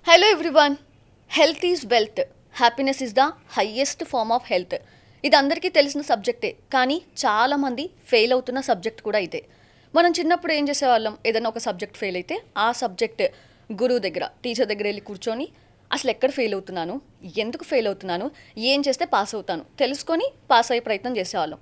Hello everyone, health is wealth, happiness is the highest form of health. ఇది అందరికీ తెలిసిన సబ్జెక్టే, కానీ చాలామంది ఫెయిల్ అవుతున్న సబ్జెక్ట్ కూడా ఇదే. మనం చిన్నప్పుడు ఏం చేసేవాళ్ళం, ఏదైనా ఒక సబ్జెక్ట్ ఫెయిల్ అయితే ఆ సబ్జెక్ట్ గురువు దగ్గర, టీచర్ దగ్గర వెళ్ళి కూర్చొని అసలు ఎక్కడ ఫెయిల్ అవుతున్నాను, ఎందుకు ఫెయిల్ అవుతున్నాను, ఏం చేస్తే పాస్ అవుతాను తెలుసుకొని పాస్ అయ్యే ప్రయత్నం చేసేవాళ్ళం.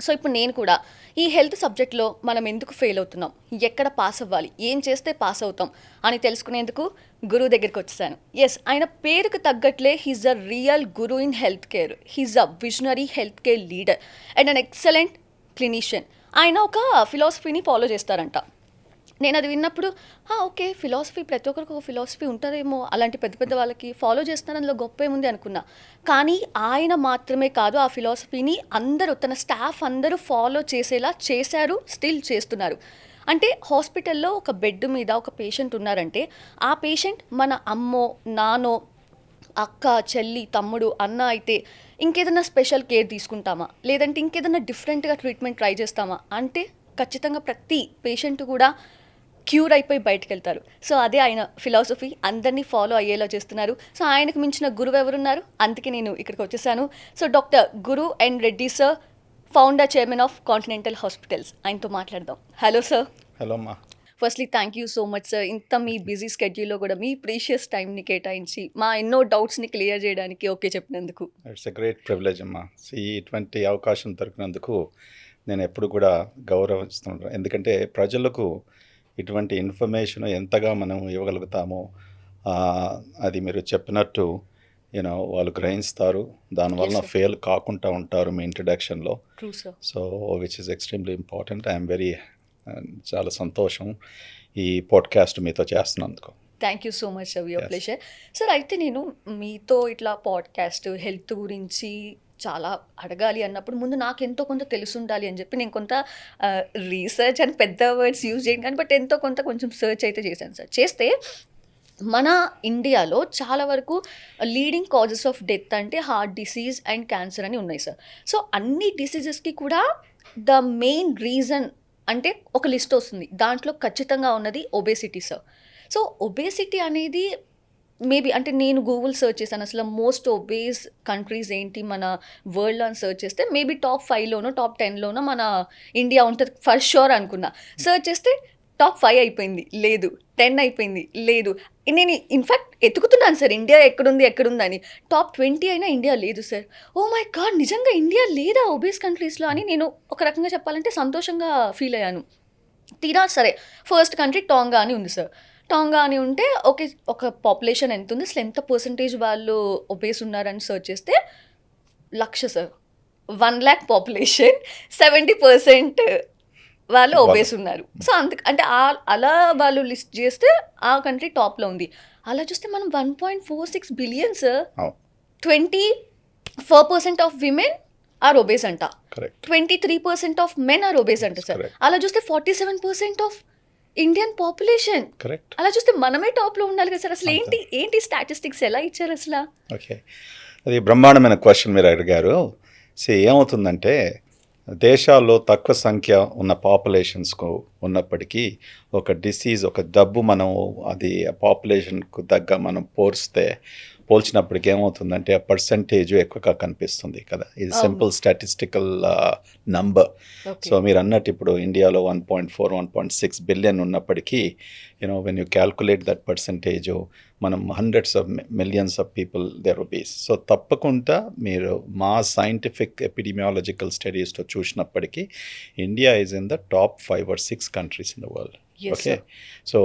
సో ఇప్పుడు నేను కూడా ఈ హెల్త్ సబ్జెక్ట్లో మనం ఎందుకు ఫెయిల్ అవుతున్నాం, ఎక్కడ పాస్ అవ్వాలి, ఏం చేస్తే పాస్ అవుతాం అని తెలుసుకునేందుకు గురువు దగ్గరికి వచ్చేసాను. ఎస్, ఆయన పేరుకు తగ్గట్లే he's a real guru in health care. He's a visionary health care leader and an excellent clinician. ఆయన ఒక ఫిలాసఫీని ఫాలో చేస్తారంట. నేను అది విన్నప్పుడు ఓకే, ఫిలాసఫీ ప్రతి ఒక్కరికి ఒక ఫిలాసఫీ ఉంటుందేమో, అలాంటి పెద్ద పెద్ద వాళ్ళకి ఫాలో చేస్తున్నారు, అందులో గొప్ప ఏముంది అనుకున్నా. కానీ ఆయన మాత్రమే కాదు, ఆ ఫిలాసఫీని అందరూ, తన స్టాఫ్ అందరూ ఫాలో చేసేలా చేశారు, స్టిల్ చేస్తున్నారు. అంటే హాస్పిటల్లో ఒక బెడ్ మీద ఒక పేషెంట్ ఉన్నారంటే ఆ పేషెంట్ మన అమ్మో, నానో, అక్క, చెల్లి, తమ్ముడు, అన్న అయితే ఇంకేదైనా స్పెషల్ కేర్ తీసుకుంటామా, లేదంటే ఇంకేదైనా డిఫరెంట్గా ట్రీట్మెంట్ ట్రై చేస్తామా అంటే ఖచ్చితంగా ప్రతి పేషెంట్ కూడా క్యూర్ అయిపోయి బయటకు వెళ్తారు. సో అదే ఆయన ఫిలాసఫీ, అందరినీ ఫాలో అయ్యేలా చేస్తున్నారు. సో ఆయనకు మించిన గురువు ఎవరున్నారు, అందుకే నేను ఇక్కడికి వచ్చేసాను. So doctor Guru N Reddy sir, founder chairman of Continental Hospitals, ఆయనతో మాట్లాడదాం. Hello sir. హలో అమ్మా. Firstly thank you so much sir, ఇంత మీ బిజీ స్కెడ్యూల్లో కూడా మీ ప్రీషియస్ టైంని కేటాయించి మా ఎన్నో డౌట్స్ని క్లియర్ చేయడానికి ఓకే చెప్పినందుకు. ఇట్స్ ఎ గ్రేట్ ప్రివిలేజ్ అమ్మా. ఇటువంటి అవకాశం దొరికినందుకు నేను ఎప్పుడు కూడా గౌరవిస్తున్నాను. ఎందుకంటే ప్రజలకు ఇటువంటి ఇన్ఫర్మేషన్ ఎంతగా మనం ఇవ్వగలుగుతామో అది మీరు చెప్పినట్టు వాళ్ళు గ్రహిస్తారు, దానివల్ల ఫెయిల్ కాకుండా ఉంటారు మీ ఇంట్రడక్షన్లో. So which is extremely important. I'm very చాలా సంతోషం ఈ పాడ్కాస్ట్ మీతో చేస్తున్నందుకు. Thank you so much sir, your pleasure. Sir అయితే నేను మీతో ఇట్లా పాడ్కాస్ట్ హెల్త్ గురించి చాలా అడగాలి అన్నప్పుడు ముందు నాకు ఎంతో కొంత తెలిసి ఉండాలి అని చెప్పి నేను కొంత రీసెర్చ్ అని పెద్ద వర్డ్స్ యూజ్ చేయను కానీ బట్ ఎంతో కొంచెం సర్చ్ అయితే చేశాను సార్. చేస్తే మన ఇండియాలో చాలా వరకు లీడింగ్ కాజెస్ ఆఫ్ డెత్ అంటే హార్ట్ డిసీజ్ అండ్ క్యాన్సర్ అని ఉన్నాయి సార్. సో అన్ని డిసీజెస్కి కూడా ద మెయిన్ రీజన్ అంటే ఒక లిస్ట్ వస్తుంది, దాంట్లో ఖచ్చితంగా ఉన్నది ఒబేసిటీ సార్. సో ఒబేసిటీ అనేది మేబీ అంటే నేను గూగుల్ సర్చ్ చేశాను అసలు మోస్ట్ ఒబేస్ కంట్రీస్ ఏంటి మన వరల్డ్లో అని సర్చ్ చేస్తే మేబీ టాప్ 5లోనో టాప్ 10లోనో మన ఇండియా ఉంటుంది ఫర్ షూర్ అనుకున్నా. సర్చ్ చేస్తే టాప్ 5 అయిపోయింది, లేదు 10 అయిపోయింది, లేదు. నేను ఇన్ఫ్యాక్ట్ ఎతుకుతున్నాను సార్ ఇండియా ఎక్కడుందని. టాప్ 20 అయినా ఇండియా లేదు సార్. ఓ మై గాడ్, నిజంగా ఇండియా లేదా ఒబేస్ కంట్రీస్లో అని నేను ఒక రకంగా చెప్పాలంటే సంతోషంగా ఫీల్ అయ్యాను. తీరా సరే, ఫస్ట్ కంట్రీ టోంగా అని ఉంది సార్. టోంగా అని ఉంటే ఓకే, ఒక పాపులేషన్ ఎంత ఉంది, అసలు ఎంత పర్సంటేజ్ వాళ్ళు ఒబేస్ ఉన్నారని సర్చ్ చేస్తే 1,00,000 సార్. 1,00,000 పాపులేషన్, 70% వాళ్ళు ఒబేస్ ఉన్నారు. సో అంటే అలా వాళ్ళు లిస్ట్ చేస్తే ఆ కంట్రీ టాప్లో ఉంది. అలా చూస్తే మనం 1.46 billion sir. 24% of women are obese అంట, 23% ఆఫ్ మెన్ ఆర్ ఒబేస్ అంట సార్. అలా చూస్తే 47% ఆఫ్ ఇండియన్ పాపులేషన్. అలా చూస్తే మనమే టాప్లో ఉండాలి కదా సార్. అసలు ఏంటి స్టాటిస్టిక్స్ ఎలా ఇచ్చారు అసలు? ఓకే, అది బ్రహ్మాండమైన క్వశ్చన్ మీరు అడిగారు. సో ఏమవుతుందంటే దేశాల్లో తక్కువ సంఖ్య ఉన్న పాపులేషన్స్కు ఉన్నప్పటికీ ఒక డిసీజ్, ఒక జబ్బు మనం అది పాపులేషన్కు తగ్గ మనం పోల్చినప్పటికీ ఏమవుతుందంటే ఆ పర్సంటేజ్ ఎక్కువగా కనిపిస్తుంది కదా. ఇది సింపుల్ స్టాటిస్టికల్ నంబర్. సో మీరు అన్నట్టు ఇప్పుడు ఇండియాలో 1.4, 1.6 బిలియన్ ఉన్నప్పటికీ when you calculate that percentage, మనం hundreds of millions of people there obese. So తప్పకుండా మీరు మా సైంటిఫిక్ ఎపిడమియాలజికల్ స్టడీస్తో చూసినప్పటికీ India is in the top 5 or 6 countries in the world. Okay, so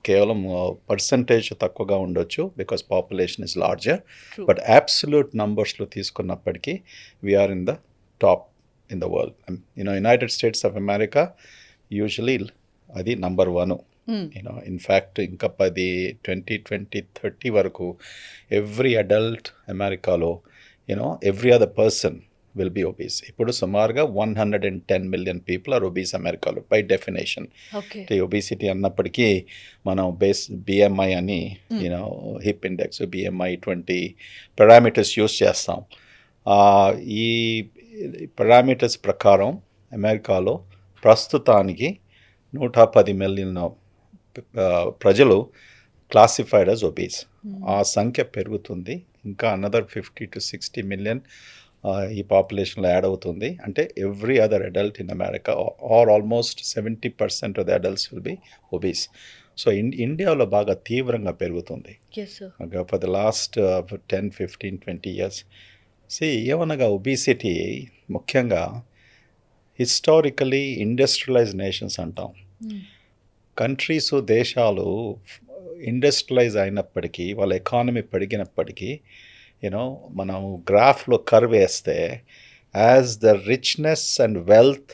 కేవలం పర్సంటేజ్ తక్కువగా ఉండొచ్చు because population is larger, but absolute నంబర్స్లో తీసుకున్నప్పటికీ we're in the top in the world. United States of America usually అది number 1. In fact ఇంకా 2030 వరకు every adult అమెరికాలో every other person will be obese. ఇప్పుడు సుమారుగా 110 మిలియన్ పీపుల్ ఆర్ ఒబీస్ అమెరికాలో by definition. Obesity అన్నప్పటికీ మనం బిఎంఐ అని హిప్ ఇండెక్స్, బిఎంఐ ఇటువంటి పారామీటర్స్ యూస్ చేస్తాం. ఈ పారామీటర్స్ ప్రకారం అమెరికాలో ప్రస్తుతానికి 110 మిలియన్ ప్రజలు క్లాసిఫైడ్ యాజ్ ఒబీస్. ఆ సంఖ్య పెరుగుతుంది, ఇంకా అనదర్ 50 to 60 million ఈ పాపులేషన్లో యాడ్ అవుతుంది. అంటే every other adult in America are almost 70% of the adults will be obese. So ఇండియాలో బాగా తీవ్రంగా పెరుగుతుంది ఫర్ ద లాస్ట్ 10, 15, 20 years. ఏమనగా ఒబిసిటీ ముఖ్యంగా హిస్టారికలీ ఇండస్ట్రియలైజ్ నేషన్స్ అంటాం. కంట్రీస్ దేశాలు ఇండస్ట్రియలైజ్ అయినప్పటికీ, వాళ్ళ ఎకానమీ పెరిగినప్పటికీ, మనం గ్రాఫ్లో కర్వ్ వేస్తే as the richness and wealth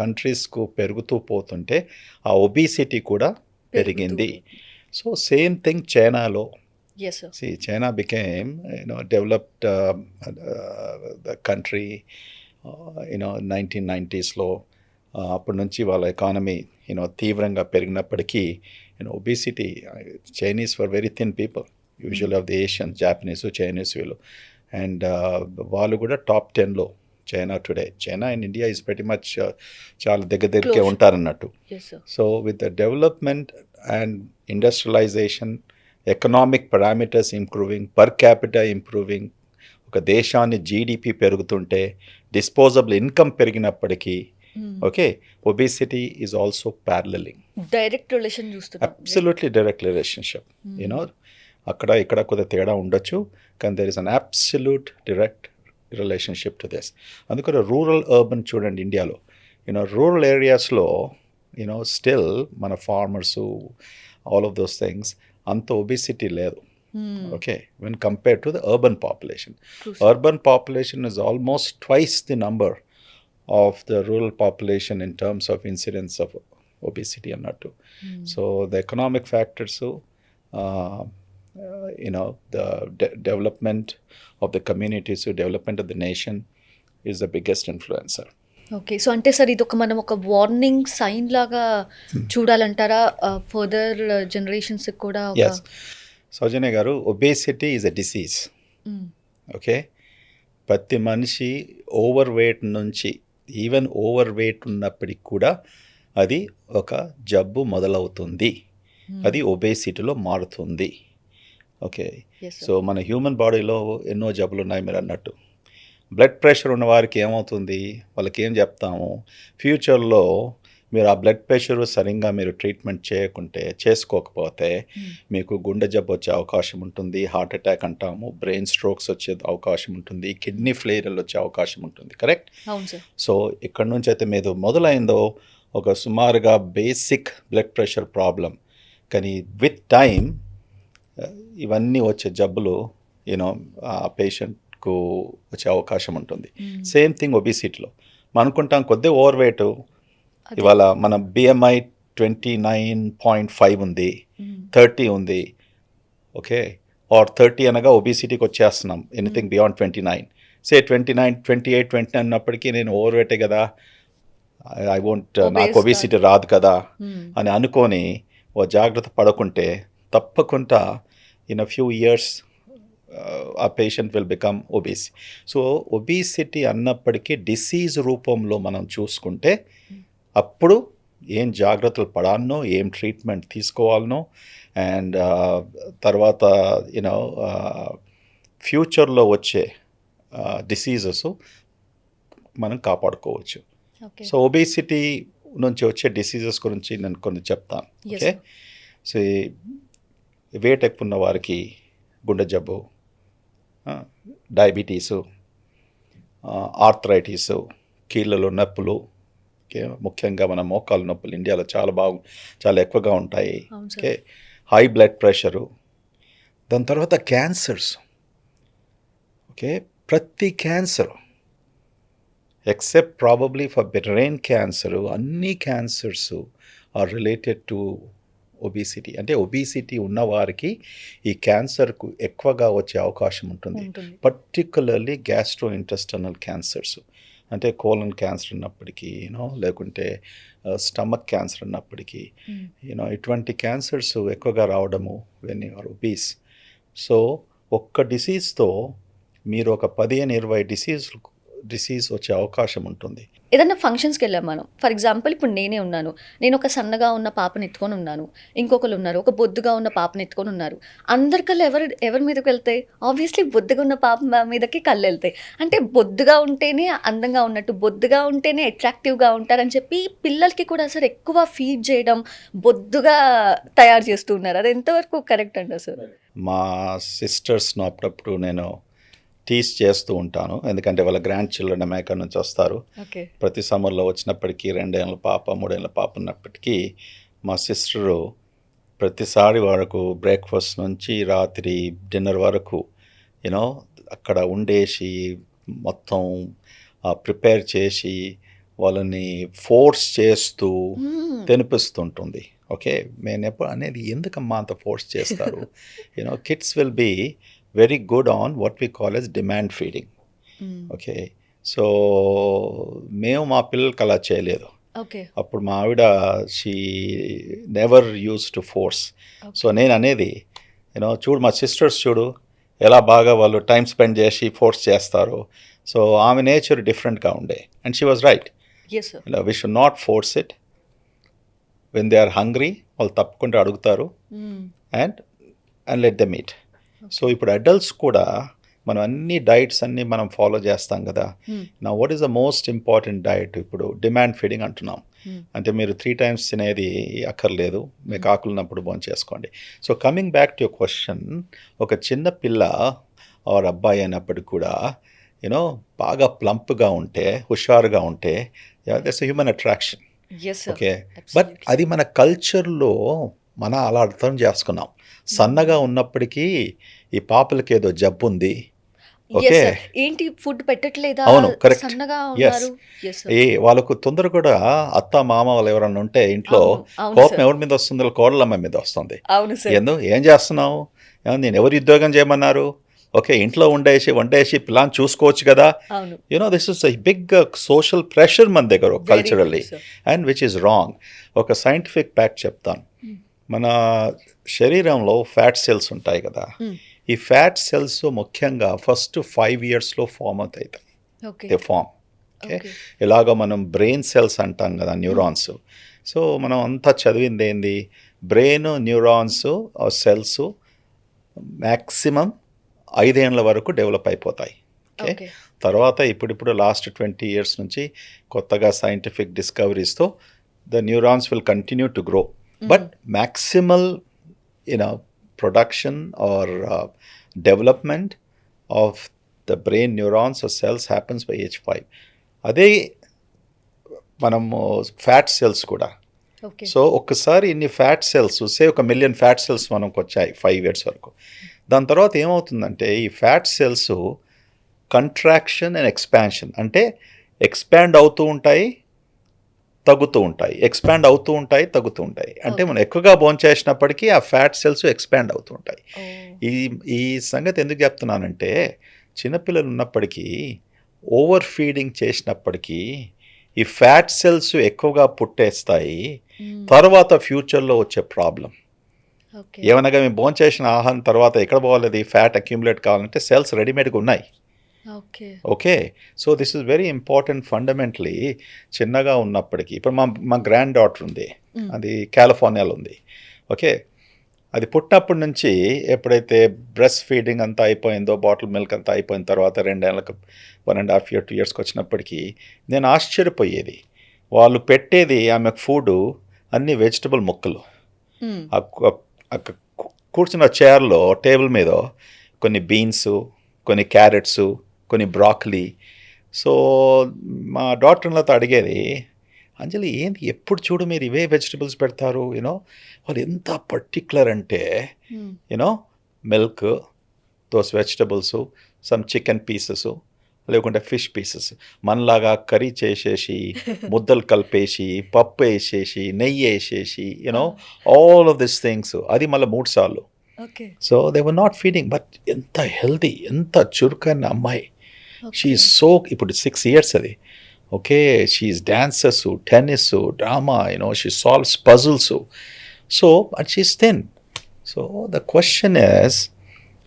కంట్రీస్కు పెరుగుతూ పోతుంటే ఆ ఒబిసిటీ కూడా పెరిగింది. సో సేమ్ థింగ్ చైనాలో. China became developed country 1990s. అప్పటి నుంచి వాళ్ళ ఎకానమీ తీవ్రంగా పెరిగినప్పటికీ obesity, Chinese for very thin people, usual of the Asian, Japanese, Chinese వీళ్ళు, అండ్ వాళ్ళు కూడా టాప్ 10లో China today. China and India is very much చాలా దగ్గరే ఉంటారన్నట్టు. So with the development and industrialization, economic parameters improving, per capita improving, ఒక దేశాన్ని GDP పెరుగుతుంటే డిస్పోజబుల్ ఇన్కమ్ పెరిగినప్పటికీ obesity is also paralleling. Direct relation చూస్తున్నాం. Absolutely direct relationship. అక్కడ ఇక్కడ కొద్దిగా తేడా ఉండొచ్చు, కానీ there is an absolute direct relationship to this. అందుకని రూరల్ అర్బన్ చూడండి ఇండియాలో, రూరల్ ఏరియాస్లో స్టిల్ మన farmers, all of those things, అంత ఒబిసిటీ లేదు. When compared to the urban population. Urban population is almost twice the number of the rural population in terms of incidence of obesity annattu. So the economic factors, the development of the communities, development of the nation is the biggest influencer. Okay. So అంటే sir ఇది మనం ఒక warning sign లాగా చూడాలంటారా further generations కూడా? Yes. సౌజన్య గారు, obesity is a disease. ప్రతి మనిషి over weight నుంచి, ఈవెన్ ఓవర్ వెయిట్ ఉన్నప్పటికి కూడా అది ఒక జబ్బు మొదలవుతుంది, అది ఒబేసిటీలో మారుతుంది. సో మన హ్యూమన్ బాడీలో ఎన్నో జబ్బులు ఉన్నాయి మీరు అన్నట్టు. బ్లడ్ ప్రెషర్ ఉన్న వారికి ఏమవుతుంది, వాళ్ళకి ఏం చెప్తాము, ఫ్యూచర్లో మీరు ఆ బ్లడ్ ప్రెషర్ సరిగ్గా మీరు ట్రీట్మెంట్ చేసుకోకపోతే మీకు గుండె జబ్బు వచ్చే అవకాశం ఉంటుంది, హార్ట్ అటాక్ అంటాము, బ్రెయిన్ స్ట్రోక్స్ వచ్చే అవకాశం ఉంటుంది, కిడ్నీ ఫెయిలియర్లు వచ్చే అవకాశం ఉంటుంది. కరెక్ట్? సో ఇక్కడ నుంచి అయితే మీరు మొదలైందో ఒక సుమారుగా బేసిక్ బ్లడ్ ప్రెషర్ ప్రాబ్లం, కానీ విత్ టైం ఇవన్నీ వచ్చే జబ్బులు ఆ పేషెంట్కు వచ్చే అవకాశం ఉంటుంది. సేమ్ థింగ్ ఒబిసిటీలో. మనం అనుకుంటాం కొద్దిగా ఓవర్ వెయిట్, ఇవాళ మన బిఎంఐ 29.5 ఉంది, 30 ఉంది, ఆర్ 30 అనగా ఒబిసిటీకి వచ్చేస్తున్నాం. ఎనీథింగ్ బియాండ్ 29, 29, 28, 29 అన్నప్పటికీ నేను ఓవర్ వెయిటే కదా, నాకు ఒబిసిటీ రాదు కదా అని అనుకొని ఓ జాగ్రత్త పడకుంటే తప్పకుండా ఇన్ అ ఫ్యూ ఇయర్స్ ఆ patient will become obese. So obesity అన్నప్పటికీ డిసీజ్ రూపంలో మనం చూసుకుంటే అప్పుడు ఏం జాగ్రత్తలు పడాలనో, ఏం ట్రీట్మెంట్ తీసుకోవాలనో, అండ్ తర్వాత ఫ్యూచర్లో వచ్చే డిసీజెస్ మనం కాపాడుకోవచ్చు. సో ఒబేసిటీ నుంచి వచ్చే డిసీజెస్ గురించి నేను కొన్ని చెప్తాను. సో వెయిట్ ఎక్కువ ఉన్న వారికి గుండె జబ్బు, డయాబెటీసు, ఆర్థరైటిసు, కీళ్ళలో నొప్పులు, ముఖ్యంగా మన మోకాలు నొప్పులు ఇండియాలో చాలా ఎక్కువగా ఉంటాయి. హై బ్లడ్ ప్రెషరు, దాని తర్వాత క్యాన్సర్స్. ప్రతి cancer except probably for brain cancer, అన్ని cancers are related to obesity. అంటే ఒబిసిటీ ఉన్నవారికి ఈ క్యాన్సర్కు ఎక్కువగా వచ్చే అవకాశం ఉంటుంది. పర్టికులర్లీ గ్యాస్ట్రో ఇంటెస్టైనల్ క్యాన్సర్స్, అంటే కోలన్ క్యాన్సర్ ఉన్నప్పటికీ, లేకుంటే స్టమక్ క్యాన్సర్ ఉన్నప్పటికీ, ఇటువంటి క్యాన్సర్స్ ఎక్కువగా రావడము when you are obese. So ఒక్క డిసీజ్తో మీరు ఒక 15-20 డిసీజ్ డిసీజ్ వచ్చే అవకాశం ఉంటుంది. ఏదన్నా ఫంక్షన్స్కి వెళ్ళాం మనం. ఫర్ ఎగ్జాంపుల్ ఇప్పుడు నేనే ఉన్నాను. నేను ఒక సన్నగా ఉన్న పాపని ఎత్తుకొని ఉన్నాను. ఇంకొకరు ఉన్నారు, ఒక బొద్దుగా ఉన్న పాపని ఎత్తుకొని ఉన్నారు. అందరి కళ్ళు ఎవరి మీదకి వెళ్తాయి? ఆబ్వియస్లీ బొద్దుగా ఉన్న పాప మీదకి కళ్ళు వెళ్తాయి. అంటే బొద్దుగా ఉంటేనే అందంగా ఉన్నట్టు, బొద్దుగా ఉంటేనే అట్రాక్టివ్గా ఉంటారని చెప్పి పిల్లలకి కూడా అసలు ఎక్కువ ఫీడ్ చేయడం, బొద్దుగా తయారు చేస్తూ ఉన్నారు. అది ఎంతవరకు కరెక్ట్ అండి అసలు? మా సిస్టర్స్ను అప్పుడప్పుడు నేను టీస్ చేస్తూ ఉంటాను, ఎందుకంటే వాళ్ళ గ్రాండ్ చిల్డ్రన్ అమెరికా నుంచి వస్తారు. ఓకే. ప్రతి సమ్మర్లో వచ్చినప్పటికీ 2 ఏళ్ళ పాప 3 ఏళ్ళ పాప ఉన్నప్పటికీ మా సిస్టరు ప్రతిసారి వరకు బ్రేక్ఫాస్ట్ నుంచి రాత్రి డిన్నర్ వరకు యూనో అక్కడ ఉండేసి మొత్తం ప్రిపేర్ చేసి వాళ్ళని ఫోర్స్ చేస్తూ తినిపిస్తుంటుంది. ఓకే, నేను ఎప్పుడు అనేది ఎందుకమ్మా అంత ఫోర్స్ చేస్తారు? Kids will be very good on what we call as demand feeding. Okay, so మేము మా పిల్లలకి అలా చేయలేదు. ఓకే. అప్పుడు మా ఆవిడ she never use to force. So నేను అనేది చూడు మా సిస్టర్స్ చూడు ఎలా బాగా వాళ్ళు టైం స్పెండ్ చేసి ఫోర్స్ చేస్తారు. సో ఆమె నేచర్ డిఫరెంట్గా ఉండే and she was right. Yes, sir. We should not force it. When they are hungry వాళ్ళు తప్పకుండా అడుగుతారు and let them eat. So ఇప్పుడు అడల్ట్స్ కూడా మనం అన్ని డైట్స్ అన్నీ మనం ఫాలో చేస్తాం కదా. నా what is the most important diet? ఇప్పుడు డిమాండ్ ఫీడింగ్ అంటున్నాం. అంటే మీరు 3 times తినేది అక్కర్లేదు, మీకు ఆకులున్నప్పుడు భోంచేసుకోండి చేసుకోండి. So coming back to your question, ఒక చిన్న పిల్ల ఆర్ అబ్బాయి అయినప్పటికీ కూడా బాగా ప్లంప్గా ఉంటే, హుషారుగా ఉంటే that's a human attraction. Yes, sir. Okay, but అది మన కల్చర్లో మనం అలా అర్థం చేసుకున్నాం. సన్నగా ఉన్నప్పటికీ ఈ పాపలకి ఏదో జబ్బు ఉంది. Yes, okay, sir. ఏంటి ఫుడ్ పెట్టట్లేదా? అవును, కరెక్ట్. సన్నగా Yes. ఉన్నారు. Yes, sir. వాళ్ళకు తొందర కూడా అత్త మామ వాళ్ళు ఎవరన్నా ఉంటే ఇంట్లో అవును కోపం sir. ఎవరి మీద వస్తుంది? కోడలమ్మ మీద వస్తుంది. అవును సార్. ఏం చేస్తున్నావు? నేను ఎవరు ఉద్యోగం చేయమన్నారు? ఓకే, ఇంట్లో వండేసి పిల్లని చూసుకోవచ్చు కదా. అవును. This is a big social pressure మన దగ్గర Very culturally, true, sir. And which is wrong. ఒక సైంటిఫిక్ ఫ్యాక్ట్ చెప్తాను. మన శరీరంలో ఫ్యాట్ సెల్స్ ఉంటాయి కదా. ఈ ఫ్యాట్ సెల్స్ ముఖ్యంగా ఫస్ట్ 5 yearsలో ఫామ్ అవుతాయి. Okay. They form. Okay, Okay. ఇలాగ మనం బ్రెయిన్ సెల్స్ అంటాం కదా, న్యూరాన్స్. సో మనం అంతా చదివింది ఏంది? బ్రెయిన్, న్యూరాన్స్, సెల్స్ మ్యాక్సిమం 5 ఏళ్ళ వరకు డెవలప్ అయిపోతాయి. Okay, Okay. తర్వాత ఇప్పుడు లాస్ట్ 20 years నుంచి కొత్తగా సైంటిఫిక్ డిస్కవరీస్తో the neurons will continue to grow, but maximal production or development of the brain neurons or cells happens by age 5. అదే మనము ఫ్యాట్ సెల్స్ కూడా. Okay. సో ఒక్కసారి ఇన్ని ఫ్యాట్ సెల్స్ ఒక 1 million ఫ్యాట్ సెల్స్ మనకు వచ్చాయి 5 years వరకు. దాని తర్వాత ఏమవుతుందంటే ఈ fat cells contraction and expansion, అంటే ఎక్స్పాండ్ అవుతూ ఉంటాయి, తగ్గుతూ ఉంటాయి, ఎక్స్పాండ్ అవుతూ ఉంటాయి, తగ్గుతూ ఉంటాయి. అంటే మనం ఎక్కువగా భోంచేసినప్పటికీ ఆ ఫ్యాట్ సెల్స్ ఎక్స్పాండ్ అవుతూ ఉంటాయి. ఈ సంగతి ఎందుకు చెప్తున్నానంటే చిన్నపిల్లలు ఉన్నప్పటికీ ఓవర్ ఫీడింగ్ చేసినప్పటికీ ఈ ఫ్యాట్ సెల్స్ ఎక్కువగా పుట్టేస్తాయి. తర్వాత ఫ్యూచర్లో వచ్చే ప్రాబ్లం ఏమనగా మేము భోంచేసిన ఆహారం తర్వాత ఎక్కడ పోవాలి? ఫ్యాట్ అక్యుములేట్ కావాలంటే సెల్స్ రెడీమేడ్గా ఉన్నాయి. Okay, so this is very important. Fundamentally చిన్నగా ఉన్నప్పటికీ ఇప్పుడు మా గ్రాండ్ డాటర్ ఉంది, అది కాలిఫోర్నియాలో ఉంది. ఓకే, అది పుట్టినప్పటి నుంచి ఎప్పుడైతే బ్రెస్ట్ ఫీడింగ్ అంతా అయిపోయిందో, బాటిల్ మిల్క్ అంతా అయిపోయిన తర్వాత 2 ఏళ్ళకి 1.5 years 2 yearsకి వచ్చినప్పటికీ నేను ఆశ్చర్యపోయేది. వాళ్ళు పెట్టేది ఆమెకు ఫుడ్ అన్ని వెజిటబుల్ ముక్కలు. కూర్చున్న చైర్లో టేబుల్ మీద కొన్ని బీన్స్, కొన్ని క్యారెట్స్, కొన్ని బ్రాకలీ. సో మా డాక్టర్లతో అడిగేది, అంజలి ఏంది ఎప్పుడు చూడు మీరు ఇవే వెజిటబుల్స్ పెడతారు? వాళ్ళు ఎంత పర్టిక్యులర్ అంటే milk, those vegetables, some chicken pieces, లేకుంటే ఫిష్ పీసెస్. మనలాగా కర్రీ చేసేసి ముద్దలు కలిపేసి పప్పు వేసేసి నెయ్యి వేసేసి ఆల్ ఆఫ్ దిస్ థింగ్స్, అది మళ్ళీ 3 సార్లు. So they were not feeding, but ఎంత హెల్దీ, ఎంత చురుకైన అమ్మాయి. షీఈ్ సో, ఇప్పుడు 6 years అది. Okay, she's dancers, tennis, drama, she solves puzzles. So but she's thin. So the question is,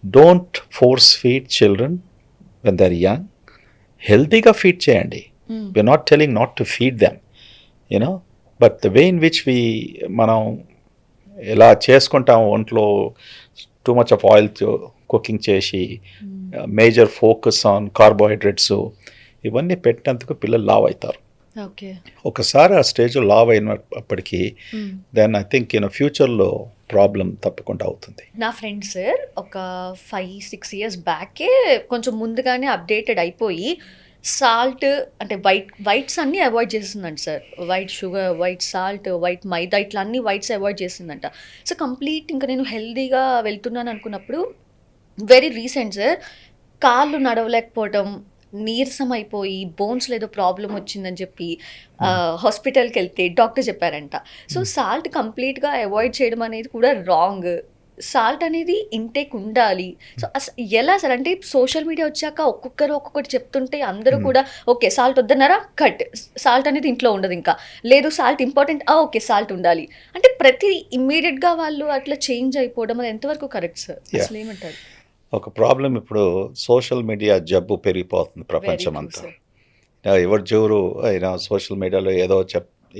don't force feed children when they're young. హెల్తీగా feed చేయండి. We're not telling not to feed them, you know, but the way in which మనం ఎలా చేసుకుంటాం ఒంట్లో too much of oil cooking చేసి major focus on carbohydrates ఇవన్నీ పెట్టినందుకు పిల్లలు లావ్ అవుతారు. ఓకే. ఒకసారి ఆ స్టేజ్లో లావ్ అయినప్పటికీ దెన్ ఐ థింక్ ఫ్యూచర్లో ప్రాబ్లం తప్పకుండా అవుతుంది. నా ఫ్రెండ్ సార్ ఒక 5-6 ఇయర్స్ బ్యాకే కొంచెం ముందుగానే అప్డేటెడ్ అయిపోయి సాల్ట్ అంటే వైట్స్ అన్నీ అవాయిడ్ చేస్తుందంట sir. White sugar, white salt, white maida ఇట్లా అన్ని వైట్స్ అవాయిడ్ చేస్తుందంట. సో కంప్లీట్ ఇంకా నేను హెల్దీగా వెళ్తున్నాను అనుకున్నప్పుడు వెరీ రీసెంట్ సార్ కాళ్ళు నడవలేకపోవడం, నీరసం అయిపోయి బోన్స్లో ఏదో ప్రాబ్లం వచ్చిందని చెప్పి హాస్పిటల్కి వెళ్తే డాక్టర్ చెప్పారంట. సో సాల్ట్ కంప్లీట్గా అవాయిడ్ చేయడం అనేది కూడా రాంగ్. సాల్ట్ అనేది ఇంటేక్ ఉండాలి. సో ఎలా సార్ అంటే సోషల్ మీడియా వచ్చాక ఒక్కొక్కటి చెప్తుంటే అందరూ కూడా ఓకే సాల్ట్ వద్దన్నారా కట్, సాల్ట్ అనేది ఇంట్లో ఉండదు, ఇంకా లేదు సాల్ట్ ఇంపార్టెంట్ ఓకే సాల్ట్ ఉండాలి అంటే ప్రతి ఇమ్మీడియట్గా వాళ్ళు అట్లా చేంజ్ అయిపోవడం అది ఎంతవరకు కరెక్ట్ సార్? అసలు ఏమంటారు? ఒక ప్రాబ్లం ఇప్పుడు సోషల్ మీడియా జబ్బు పెరిగిపోతుంది ప్రపంచం అంతా. ఎవరు చూరు సోషల్ మీడియాలో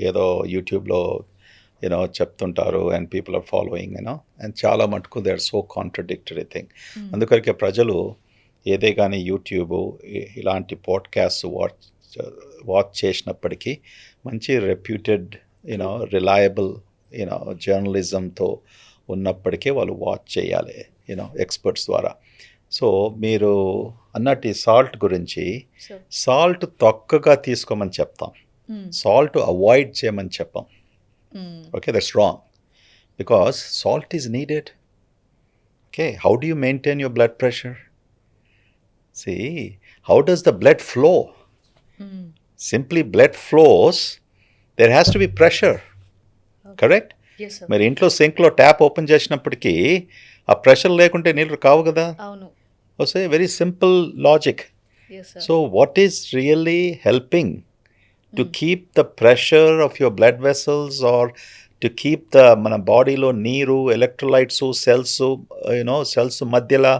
ఏదో యూట్యూబ్లో చెప్తుంటారు and people are following and చాలా మటుకు they are so contradictory thing. అందుకనికే ప్రజలు ఏదే కానీ యూట్యూబ్ ఇలాంటి పాడ్కాస్ట్ వాచ్ చేసినప్పటికీ మంచి రెప్యూటెడ్ రిలయబుల్ జర్నలిజంతో ఉన్నప్పటికీ వాళ్ళు వాచ్ చేయాలి ఎక్స్పర్ట్స్ ద్వారా. సో మీరు అన్నట్టు సాల్ట్ గురించి, సాల్ట్ తక్కువగా తీసుకోమని చెప్తాం, సాల్ట్ అవాయిడ్ చేయమని చెప్పాం. Okay, that's wrong because salt is needed. Okay, how do you maintain your blood pressure? See, how does the blood flow? Simply blood flows, there has to be pressure. Okay. Correct? Yes, sir. మరి ఇంట్లో సింక్లో tap open చేసినప్పటికీ ఆ pressure లేకుంటే నీళ్ళు కావు కదా. అవును. It's a very simple logic. Yes, sir. So what is really helping to keep the pressure of your blood vessels or to keep the మన బాడీలో నీరు, ఎలక్ట్రోలైట్స్, సెల్స్ మధ్యలో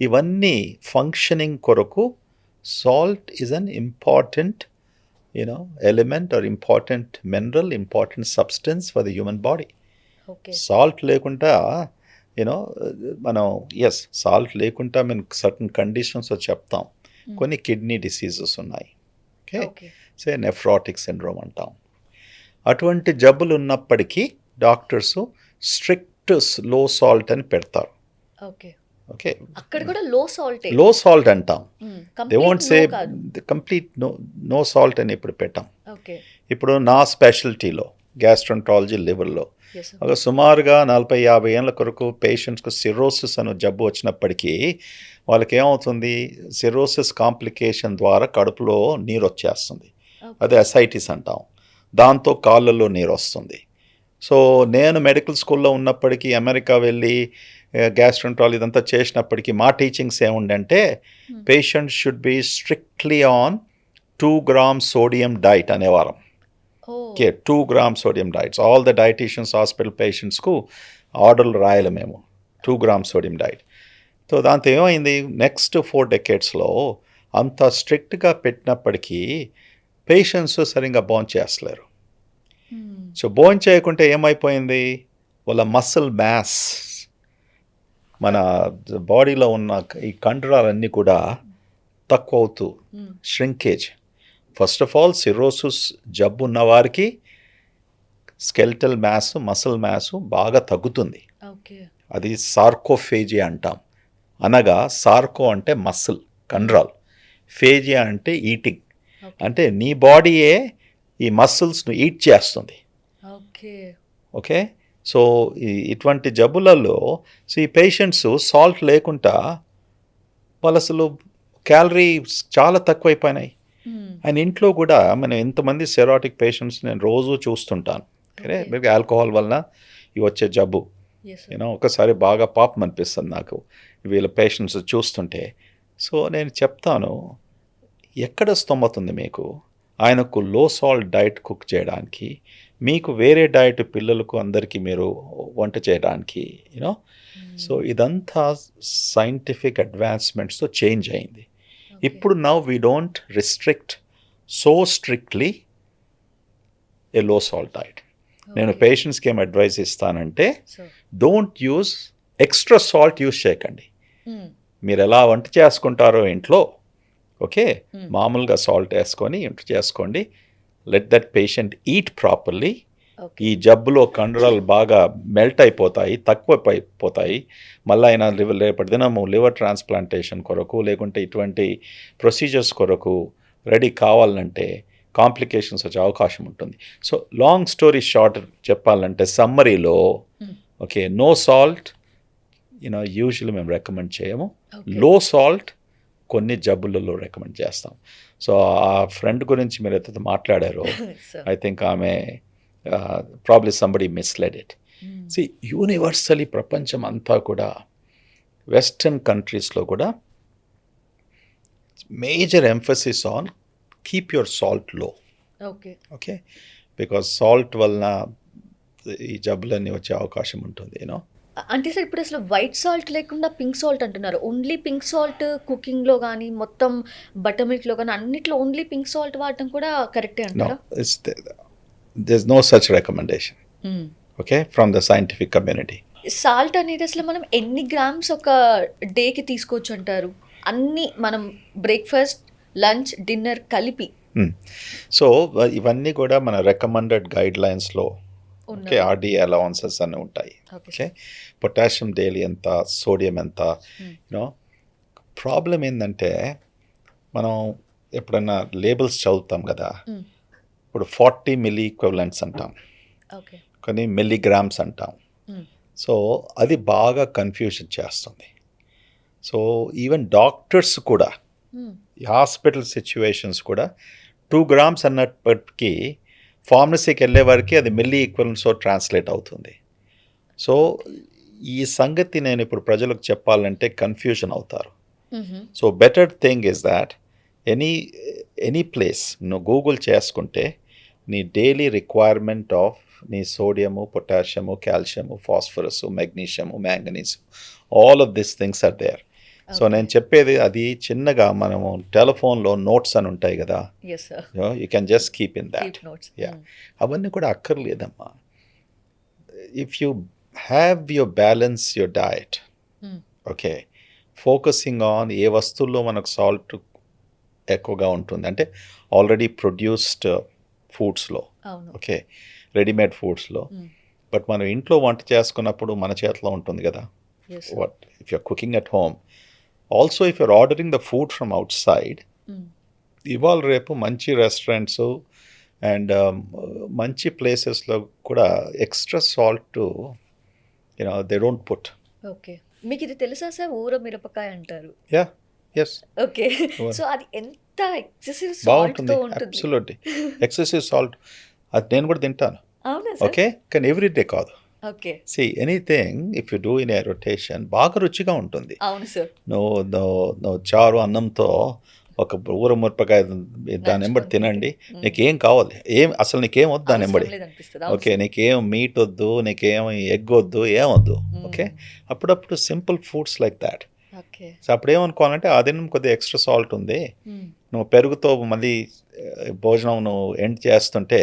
ఇవన్నీ ఫంక్షనింగ్ కొరకు salt is an important element or important mineral, important substance for the human body. Salt లేకుండా మనం salt లేకుండా మేము సర్టన్ కండిషన్స్ చెప్తాం. కొన్ని కిడ్నీ డిసీజెస్ ఉన్నాయి, ఓకే, సే నెఫ్రాటిక్ సిండ్రోమ్ అంటాం. అటువంటి జబ్బులు ఉన్నప్పటికీ డాక్టర్స్ స్ట్రిక్ట్ లో సాల్ట్ అని పెడతారు. ఓకే, అక్కడ కూడా లో సాల్ట్ అంటాం. They won't say complete no salt అని ఇప్పుడు పెట్టాం. ఇప్పుడు నా స్పెషాలిటీలో గ్యాస్ట్రంట్రాలజీ లివర్లో ఒక సుమారుగా 40-50 ఏళ్ళ కొరకు పేషెంట్స్కు సిరోసిస్ అనే జబ్బు వచ్చినప్పటికీ వాళ్ళకి ఏమవుతుంది, సిరోసిస్ కాంప్లికేషన్ ద్వారా కడుపులో నీరు వచ్చేస్తుంది, అదే అసైటిస్ అంటాం. దాంతో కాళ్ళల్లో నీరు వస్తుంది. సో నేను మెడికల్ స్కూల్లో ఉన్నప్పటికీ అమెరికా వెళ్ళి గ్యాస్ట్రంట్రాలజీ ఇదంతా చేసినప్పటికీ మా టీచింగ్స్ ఏముండంటే patient should be strictly on 2 grams sodium diet అనేవారం. Okay, 2 grams sodium diets. All the dieticians hospital పేషెంట్స్కు ఆర్డర్లు రాయాలి మేము 2 grams సోడియం డైట్. సో దాంతో ఏమైంది, నెక్స్ట్ 4 decadesలో అంత స్ట్రిక్ట్గా పెట్టినప్పటికీ పేషెంట్స్ సరిగ్గా భోంచేయలేరు చేస్తలేరు. సో భోంచేయకుంటే ఏమైపోయింది, వాళ్ళ మసిల్ మ్యాస్, మన బాడీలో ఉన్న ఈ కండరాలన్నీ కూడా తక్కువ అవుతూ shrinkage. First of all cirrhosis జబ్బు ఉన్న వారికి స్కెల్టల్ మ్యాస్, మసిల్ మ్యాస్ బాగా తగ్గుతుంది. అది సార్కోఫేజియా అంటాం. అనగా సార్కో అంటే మసిల్ కండరాలు, ఫేజియా అంటే ఈటింగ్, అంటే నీ బాడీయే ఈ మసిల్స్ను ఈట్ చేస్తుంది. ఓకే, సో ఇటువంటి జబ్బులలో ఈ పేషెంట్స్ సాల్ట్ లేకుండా వాళ్ళు అసలు క్యాలరీస్ చాలా తక్కువైపోయినాయి. అండ్ ఇంట్లో కూడా మనం ఎంతమంది సెరాటిక్ పేషెంట్స్ నేను రోజు చూస్తుంటాను. ఆల్కహాల్ వలన ఇవి వచ్చే జబ్బు ఒకసారి బాగా పాపం అనిపిస్తుంది నాకు వీళ్ళ పేషెంట్స్ చూస్తుంటే. సో నేను చెప్తాను, ఎక్కడ స్తోమతుంది మీకు ఆయనకు లో సాల్ట్ డైట్ కుక్ చేయడానికి, మీకు వేరే డైట్ పిల్లలకు అందరికీ మీరు వంట చేయడానికి సో ఇదంతా సైంటిఫిక్ అడ్వాన్స్మెంట్స్తో చేంజ్ అయింది. ఇప్పుడు now we don't restrict so strictly a low salt diet. నేను పేషెంట్స్కి ఏం అడ్వైస్ ఇస్తానంటే don't use extra salt use చేయకండి. మీరు ఎలా వంట చేసుకుంటారో ఇంట్లో ఓకే మామూలుగా సాల్ట్ వేసుకొని వంట చేసుకోండి. Let that patient eat properly. ఈ జబ్బులో కండరాలు బాగా మెల్ట్ అయిపోతాయి, తక్కువ అయిపోతాయి. మళ్ళీ అయినా రేపటి దినము లివర్ ట్రాన్స్ప్లాంటేషన్ కొరకు లేకుంటే ఇటువంటి ప్రొసీజర్స్ కొరకు రెడీ కావాలంటే కాంప్లికేషన్స్ వచ్చే అవకాశం ఉంటుంది. సో లాంగ్ స్టోరీ షార్ట్ చెప్పాలంటే సమ్మరీలో ఓకే నో సాల్ట్ యూజువల్లీ మేము రికమెండ్ చేయము. లో సాల్ట్ కొన్ని జబ్బులలో రికమెండ్ చేస్తాం. సో ఆ ఫ్రెండ్ గురించి మీరు అయితే మాట్లాడారో ఐ థింక్ ఆమె probably somebody misled it. See universally ప్రపంచం అంతా కూడా వెస్టర్న్ కంట్రీస్లో కూడా major emphasis on keep your salt low. Okay because salt వలన ఈ జబ్బులన్నీ వచ్చే అవకాశం ఉంటుంది అంటే సార్ ఇప్పుడు అసలు వైట్ సాల్ట్ లేకుండా పింక్ సాల్ట్ అంటున్నారు. ఓన్లీ పింక్ సాల్ట్ కుకింగ్లో కానీ మొత్తం బటర్ మిల్క్లో కానీ అన్నిట్లో ఓన్లీ పింక్ సాల్ట్ వాడటం కూడా కరెక్టే అంటారా? there's no such recommendation okay from the scientific community. Salt అనేది అసలు మనం ఎన్ని గ్రామ్స్ ఒక డేకి తీసుకోవచ్చు అంటారు? అన్ని మనం బ్రేక్ఫాస్ట్ లంచ్ డిన్నర్ కలిపి. సో ఇవన్నీ కూడా మన రికమెండెడ్ గైడ్ లైన్స్లో ఓకే ఆర్డీ అలవెన్సెస్ అన్నీ ఉంటాయి. ఓకే పొటాషియం డైలీ ఎంత, సోడియం ఎంత. ప్రాబ్లం ఏంటంటే మనం ఎప్పుడన్నా లేబుల్స్ చదువుతాం కదా, ఇప్పుడు 40 మిల్లీ ఈక్వివలెంట్స్ అంటాం, కొన్ని మిల్లీగ్రామ్స్ అంటాం. సో అది బాగా కన్ఫ్యూజన్ చేస్తుంది. సో ఈవెన్ డాక్టర్స్ కూడా ఈ హాస్పిటల్ సిచ్యువేషన్స్ కూడా 2 grams అన్నప్పటికీ ఫార్మసీకి వెళ్ళే వరకు అది మిల్లీ ఈక్వలెంట్స్తో ట్రాన్స్లేట్ అవుతుంది. సో ఈ సంగతి నేను ఇప్పుడు ప్రజలకు చెప్పాలంటే కన్ఫ్యూజన్ అవుతారు. So better thing is that any place నువ్వు గూగుల్ చేసుకుంటే నీ డైలీ రిక్వైర్మెంట్ ఆఫ్ నీ sodium, potassium, calcium, phosphorus, magnesium, manganese, all of this things are there. So నేను చెప్పేది అది చిన్నగా మనము టెలిఫోన్లో నోట్స్ అని ఉంటాయి కదా, you can just keep in that. అవన్నీ కూడా అక్కర్లేదమ్మా. If you have your balance your diet okay focusing on ఏ వస్తువుల్లో మనకు సాల్ట్ ఎక్కువగా ఉంటుంది అంటే ఆల్రెడీ ప్రొడ్యూస్డ్ ఫుడ్స్లో ఓకే రెడీమేడ్ ఫుడ్స్లో. బట్ మనం ఇంట్లో వంట చేసుకున్నప్పుడు మన చేతిలో ఉంటుంది కదా what if you're cooking at home. Also if you're ordering the food from outside, ఇవాళ రేపు మంచి రెస్టారెంట్స్ అండ్ మంచి ప్లేసెస్లో కూడా extra salt they don't put. Okay మీకు ఇది తెలుసా సార్, ఊర మిరపకాయ అంటారు? Yeah yes okay. సో అది ఎంత ఎక్సెసివ్ సాల్ట్ తో ఉంటుంది? Absolutely excessive salt. అది నేను కూడా తింటాను. అవునా సార్? ఓకే కానీ ఎవ్రీడే కాదు. Okay see anything if you do in a rotation బాగా రుచిగా ఉంటుంది. అవును సార్. నువ్వు చారు అన్నంతో ఒక ఊర మిరపకాయ దాని ఎంబడి తినండి, నీకేం కావాలి, అసలు నీకేం వద్దు దాని ఎంబడి. ఓకే నీకేం మీట్ వద్దు, నీకేం ఎగ్ వద్దు, ఏమొద్దు. ఓకే అప్పుడప్పుడు simple foods like that. So అప్పుడు ఏమనుకోవాలంటే అది కొద్దిగా ఎక్స్ట్రా సాల్ట్ ఉంది, నువ్వు పెరుగుతో మళ్ళీ భోజనం నువ్వు ఎండ్ చేస్తుంటే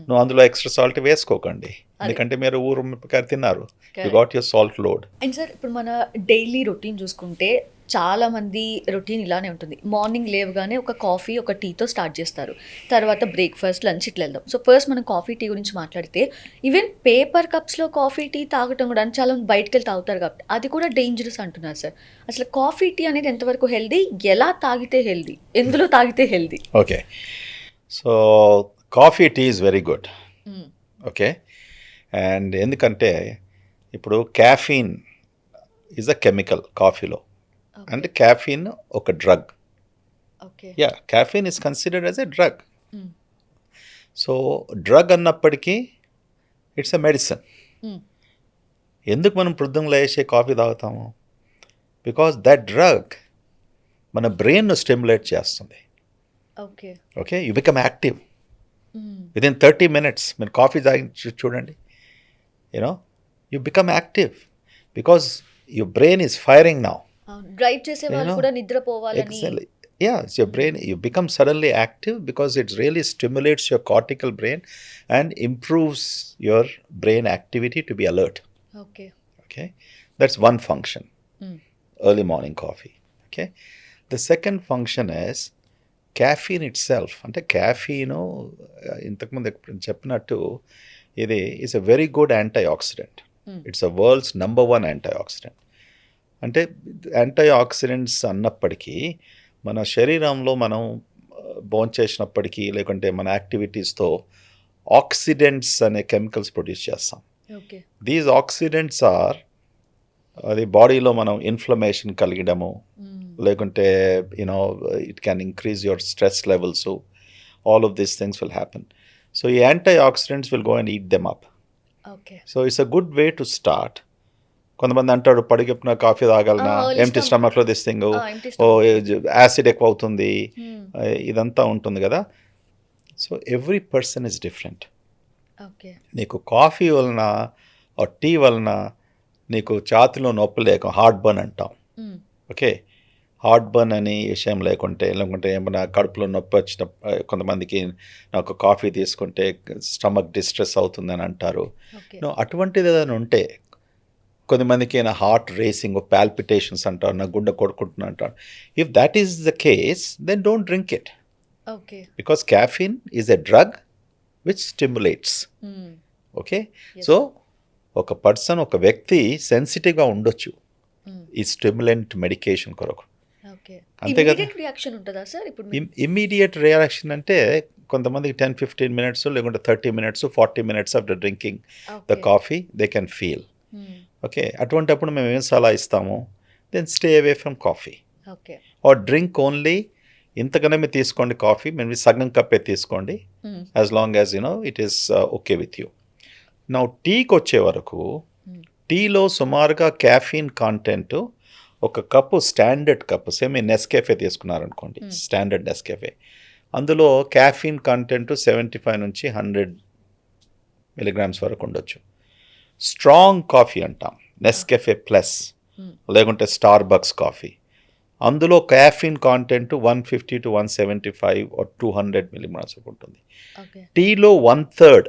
నువ్వు అందులో ఎక్స్ట్రా సాల్ట్ వేసుకోకండి, ఎందుకంటే మీరు ఊరు మిరపకాయ తిన్నారు, you got your salt load. And sir ఇప్పుడు మన డైలీ రొటీన్ చూసుకుంటే చాలా మంది రొటీన్ ఇలానే ఉంటుంది. మార్నింగ్ లేవగానే ఒక కాఫీ ఒక టీతో స్టార్ట్ చేస్తారు, తర్వాత బ్రేక్ఫాస్ట్ లంచ్ ఇట్లా వెళ్దాం. సో ఫస్ట్ మనం కాఫీ టీ గురించి మాట్లాడితే ఈవెన్ పేపర్ కప్స్లో కాఫీ టీ తాగటం కూడా చాలా మంది బయటకు వెళ్ళి తాగుతారు కాబట్టి అది కూడా డేంజరస్ అంటున్నారు సార్. అసలు కాఫీ టీ అనేది ఎంతవరకు హెల్దీ, ఎలా తాగితే హెల్దీ, ఎందులో తాగితే healthy? Okay so coffee tea is very good. Okay and ఎందుకంటే ఇప్పుడు క్యాఫీన్ ఈజ్ అ కెమికల్ కాఫీలో, అంటే క్యాఫీన్ ఒక drug. Yeah caffeine is considered as a drug. So drug అన్నప్పటికీ ఇట్స్ ఎ మెడిసిన్. ఎందుకు మనం పొద్దున్నలో వేసే కాఫీ తాగుతాము? బికాస్ దట్ డ్రగ్ మన బ్రెయిన్ను స్టిమ్యులేట్ చేస్తుంది. Okay you become active within 30 minutes. మీరు కాఫీ తాగి చూడండి, you become active because your brain is firing now. Drive చేసే వాళ్ళు కూడా నిద్రపోవాలని Yeah, it's your brain, you become suddenly active because it really stimulates your cortical brain and improves your brain activity to be alert. Okay. Okay, that's one function, early morning coffee. Okay, the second function is caffeine itself. అంటే caffeine ఇంతకుముందు చెప్పినట్టు ఇది is a very good antioxidant. It's a world's #1 antioxidant. అంటే antioxidants అన్నప్పటికీ మన శరీరంలో మనం భోంచేసినప్పటికీ లేకుంటే మన యాక్టివిటీస్తో ఆక్సిడెంట్స్ అనే కెమికల్స్ ప్రొడ్యూస్ చేస్తాం. ఓకే. దీస్ ఆక్సిడెంట్స్ ఆర్ అది బాడీలో మనం ఇన్ఫ్లమేషన్ కలిగడము లేకుంటే you know it can increase your stress levels, all of these things will happen. So ఈ antioxidants will go and eat them up. Okay. So it's a good way to start. కొంతమంది అంటాడు పడిగెప్పిన coffee తాగలనా, ఎంటీ స్టమక్లో this thing, oh acid ఎక్కువ అవుతుంది, ఇదంతా ఉంటుంది కదా. So every person is different. నీకు కాఫీ వలన టీ వలన నీకు ఛాతిలో నొప్పి లేక హార్ట్ బర్న్ అంటాం. ఓకే, హార్ట్ బర్న్ అని విషయం లేకుంటే ఏమైనా కడుపులో నొప్పి వచ్చిన కొంతమందికి నాకు కాఫీ తీసుకుంటే స్టమక్ డిస్ట్రెస్ అవుతుందని అంటారు. అటువంటిది ఏదైనా ఉంటే కొంతమందికి నా హార్ట్ రేసింగ్ పాల్పిటేషన్స్ అంటారు, నా గుండె కొడుకుంటున్నా అంటారు. If that is the case then don't drink it. Okay. Because caffeine is a drug which stimulates. Okay, so ఒక వ్యక్తి సెన్సిటివ్గా ఉండొచ్చు ఈ స్టిమ్యులెంట్ మెడికేషన్ కొరకు. అంతే కదా. ఇమ్మీడియట్ రియాక్షన్ అంటే కొంతమందికి 10-15 minutes లేకుంటే 30 minutes 40 minutes after drinking the coffee they can feel. Okay, అటువంటిప్పుడు మేము ఏం సలహా ఇస్తాము, then stay away from coffee or drink only ఇంతకన్నా మీరు తీసుకోండి కాఫీ, మేము సగం కప్పే తీసుకోండి, as long as it is okay with you. నా టీకి వచ్చే వరకు టీలో సుమారుగా క్యాఫీన్ కాంటెంట్ ఒక cup standard cup same Nescafe తీసుకున్నారనుకోండి, స్టాండర్డ్ నెస్కేఫే, అందులో క్యాఫీన్ కంటెంట్ 75 నుంచి 100 milligrams వరకు ఉండొచ్చు. స్ట్రాంగ్ కాఫీ అంటాం నెస్కెఫే ప్లస్ లేకుంటే స్టార్ బక్స్ కాఫీ, అందులో caffeine content 150 to 175 or 200 milligrams ఉంటుంది. టీలో 1/3,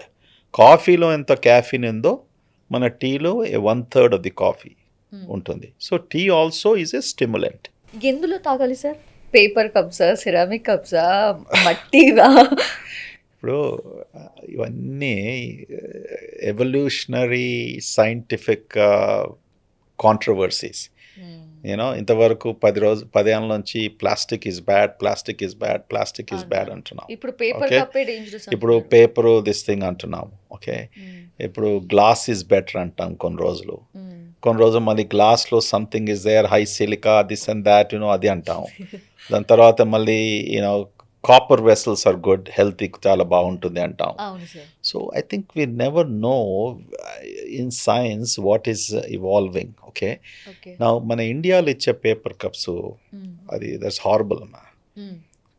కాఫీలో ఎంత క్యాఫీన్ ఉందో మన టీలో 1/3 ఆఫ్ ది కాఫీ ఉంటుంది. So tea also is a stimulant. ఎందులో తాగాలి సార్? పేపర్ కప్సా, సిరామిక్ కప్సా, మట్టివా? ఇప్పుడు ఇవన్నీ ఎవల్యూషనరీ సైంటిఫిక్ కాంట్రవర్సీస్. ఇంతవరకు 10 ఏళ్ళ నుంచి ప్లాస్టిక్ ఈజ్ బ్యాడ్ అంటున్నాం. ఇప్పుడు పేపరు దిస్ థింగ్ అంటున్నాం. ఓకే, ఇప్పుడు గ్లాస్ ఈజ్ బెటర్ అంటాం కొన్ని రోజులు మళ్ళీ గ్లాస్లో something is there, high silica this and that అది అంటాం. దాని తర్వాత మళ్ళీ కాపర్ వెసల్స్ ఆర్ గుడ్, హెల్త్కి చాలా బాగుంటుంది అంటాం. So I think we never know in science what is evolving. Okay, నా మన ఇండియాలో ఇచ్చే పేపర్ కప్స్ అది దట్స్ హారబుల్ అమ్మా.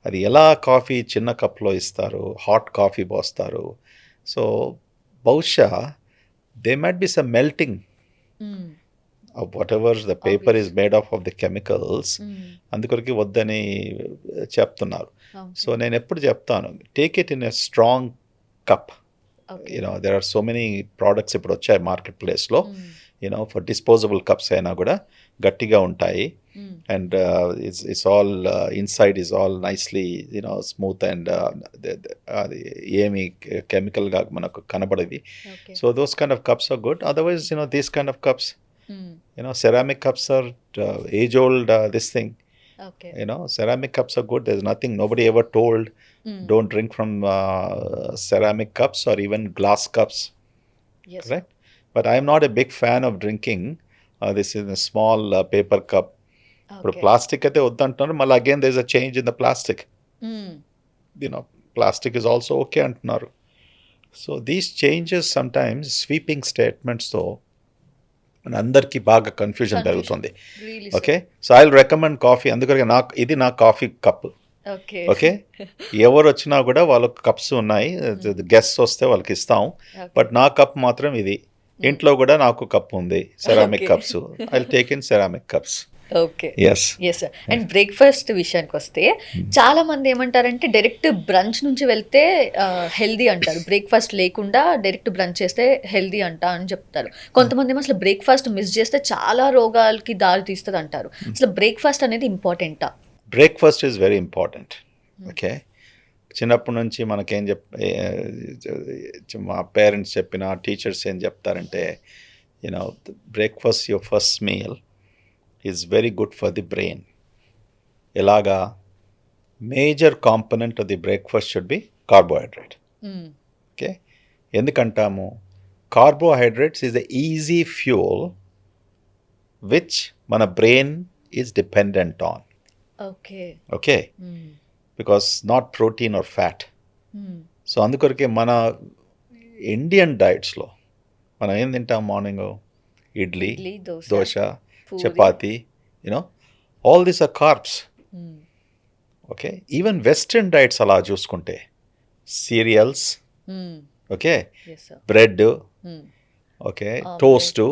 అది ఎలా కాఫీ చిన్న కప్లో ఇస్తారు, హాట్ కాఫీ పోస్తారు. సో బహుశా they might be some melting of whatever the paper is made of the chemicals. అందుకొరకు వద్దని చెప్తున్నారు. సో నేను ఎప్పుడు చెప్తాను, take it in a strong cup. there are so many products ఇప్పుడు వచ్చాయి మార్కెట్ ప్లేస్లో, ఫర్ డిస్పోజబుల్ కప్స్ అయినా కూడా గట్టిగా ఉంటాయి. And it's all inside is all nicely smooth and అది ఏమి కెమికల్గా మనకు కనబడేవి. So those kind of cups are good. Otherwise these kind of cups, ceramic cups are age old this thing. Ceramic cups are good. There's nothing, nobody ever told don't drink from ceramic cups or even glass cups. Yes, correct. But I'm not a big fan of drinking this in a small paper cup. But plastic ate oddantaru, malla again there's a change in the plastic. Plastic is also okay antunaru. So these changes sometimes sweeping statements though అందరికీ బాగా confusion పెరుగుతుంది. Okay, so I will recommend coffee. అందుకని ఇది నా coffee cup. Okay, ఎవరు వచ్చినా కూడా వాళ్ళకి కప్స్ ఉన్నాయి, గెస్ట్స్ వస్తే వాళ్ళకి ఇస్తాం. బట్ నా కప్ మాత్రం ఇది. ఇంట్లో కూడా నాకు కప్ ఉంది, ceramic cups. I will take in ceramic cups. Okay. Yes. Yes sir. And breakfast విషయానికి వస్తే చాలా మంది ఏమంటారంటే డైరెక్ట్ బ్రంచ్ నుంచి వెళ్తే హెల్తీ అంటారు. బ్రేక్‌ఫాస్ట్ లేకుండా డైరెక్ట్ బ్రంచ్ చేస్తే హెల్తీ అంట అని చెప్తారు. కొంతమందేమో అసలు బ్రేక్‌ఫాస్ట్ మిస్ చేస్తే చాలా రోగాలకి దారి తీస్తదంటారు. అసలు బ్రేక్‌ఫాస్ట్ అనేది ఇంపార్టెంటా? Breakfast is very important. Okay. చిన్నప్పటి నుంచి మనకేం మా పేరెంట్స్ చెప్పిన టీచర్స్ ఏం చెప్తారంటే breakfast your first meal is very good for the brain. ఎలాగా major component of the breakfast should be carbohydrate. Okay. ఎందుకంటాము carbohydrates is the easy fuel which మన brain is dependent on. Okay. Okay. Because not protein or fat. So అందుకొరకే మన Indian డైట్స్లో మనం ఏం తింటాం morning? Idli, dosa, puri. Chapati, all these are carbs. Okay. Even western diets అలా చూసుకుంటే cereals, okay, yes sir. Bread, okay, toast,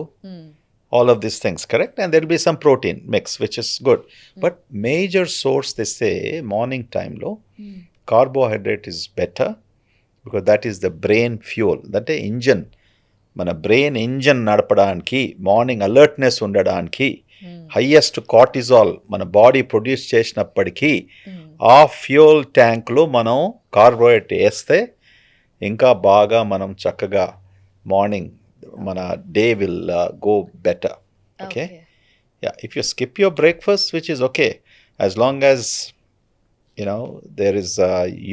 all of these things, correct? And there will be some protein mix, which is good. But major source, they say, morning time low, carbohydrate is better because that is the brain fuel. That is engine. మన brain engine నడపడానికి, morning alertness ఉండడానికి, highest cortisol మన body produce చేసినప్పటికీ ఆ fuel ట్యాంక్లో మనం carbohydrate వేస్తే ఇంకా బాగా మనం చక్కగా మార్నింగ్ మన day will go better. Okay. Ya, if you skip your breakfast which is okay as long as there is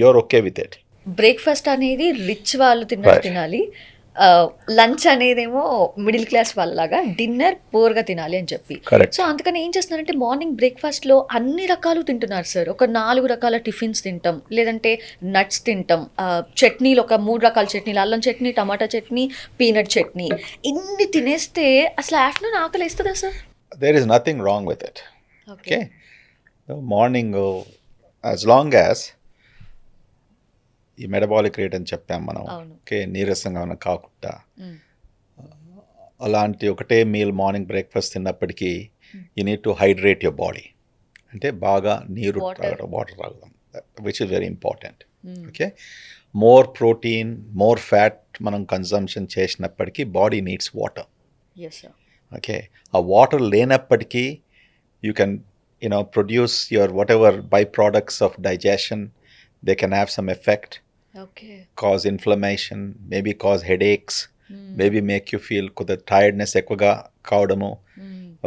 you're okay with it. Breakfast అనేది రిచ్ వాళ్ళు తిన్నట్టు Right. తినాలి. లంచ్ అనేదేమో మిడిల్ క్లాస్ వాళ్ళలాగా, డిన్నర్ పూర్‌గా తినాలి అని చెప్పి. Correct. సో అందుకని ఏం చేస్తున్నారంటే మార్నింగ్ బ్రేక్‌ఫాస్ట్‌లో అన్ని రకాలు తింటున్నారు సార్. ఒక 4 రకాల టిఫిన్స్ తింటాం, లేదంటే నట్స్ తింటాం, చట్నీలు ఒక 3 రకాల చట్నీలు, అల్లం చట్నీ, టమాటా చట్నీ, పీనట్ చట్నీ, ఇన్ని తినేస్తే అసలు ఆఫ్టర్‌నూన్ ఆకలేస్తదా sir? There is nothing wrong with it. Okay. Okay. The morning, as long as ఈ మెటబాలిక్ రేట్ అని చెప్పాం మనం. అవును. ఓకే. నీరసంగా ఉన్న కాకుండా అలాంటి ఒకటే మీల్ మార్నింగ్ బ్రేక్ఫాస్ట్ తిన్నప్పటికీ you need to hydrate your body. అంటే బాగా నీరు తాగడం, వాటర్ తాగడం, which is very important. Okay. More protein, more fat మనం కన్సంప్షన్ చేసినప్పటికీ body needs water. Yes sir. Okay. ఆ వాటర్ లేనప్పటికీ you can produce your whatever byproducts of digestion. They can have some effect, okay. cause inflammation, maybe cause headaches, maybe make you feel kuda tiredness ఎక్కువగా కావడము.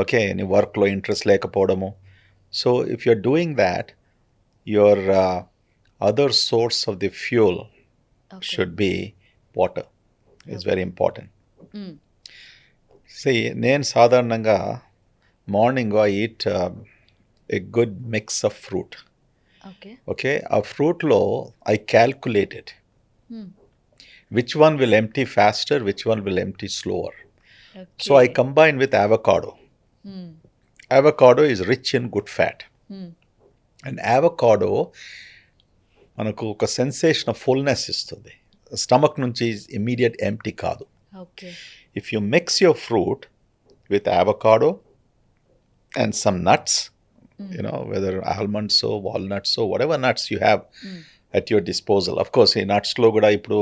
Okay. నీ వర్క్లో interest లేకపోవడము. So if you're doing that, your other source of the fuel should be water. It's very important. నేను సాధారణంగా morning I eat a good mix of fruit. Okay. Okay. ఆ ఫ్రూట్లో I calculated which one will empty faster, which one will empty slower. So I combine with avocado. Avocado is rich in good fat. And avocado మనకు ఒక sensation of fullness ఇస్తుంది. Stomach నుంచి immediate empty కాదు. Okay. If you mix your fruit with avocado and some nuts, whether almonds or walnuts or whatever nuts you have at your disposal. Of course, ఈ నట్స్లో కూడా ఇప్పుడు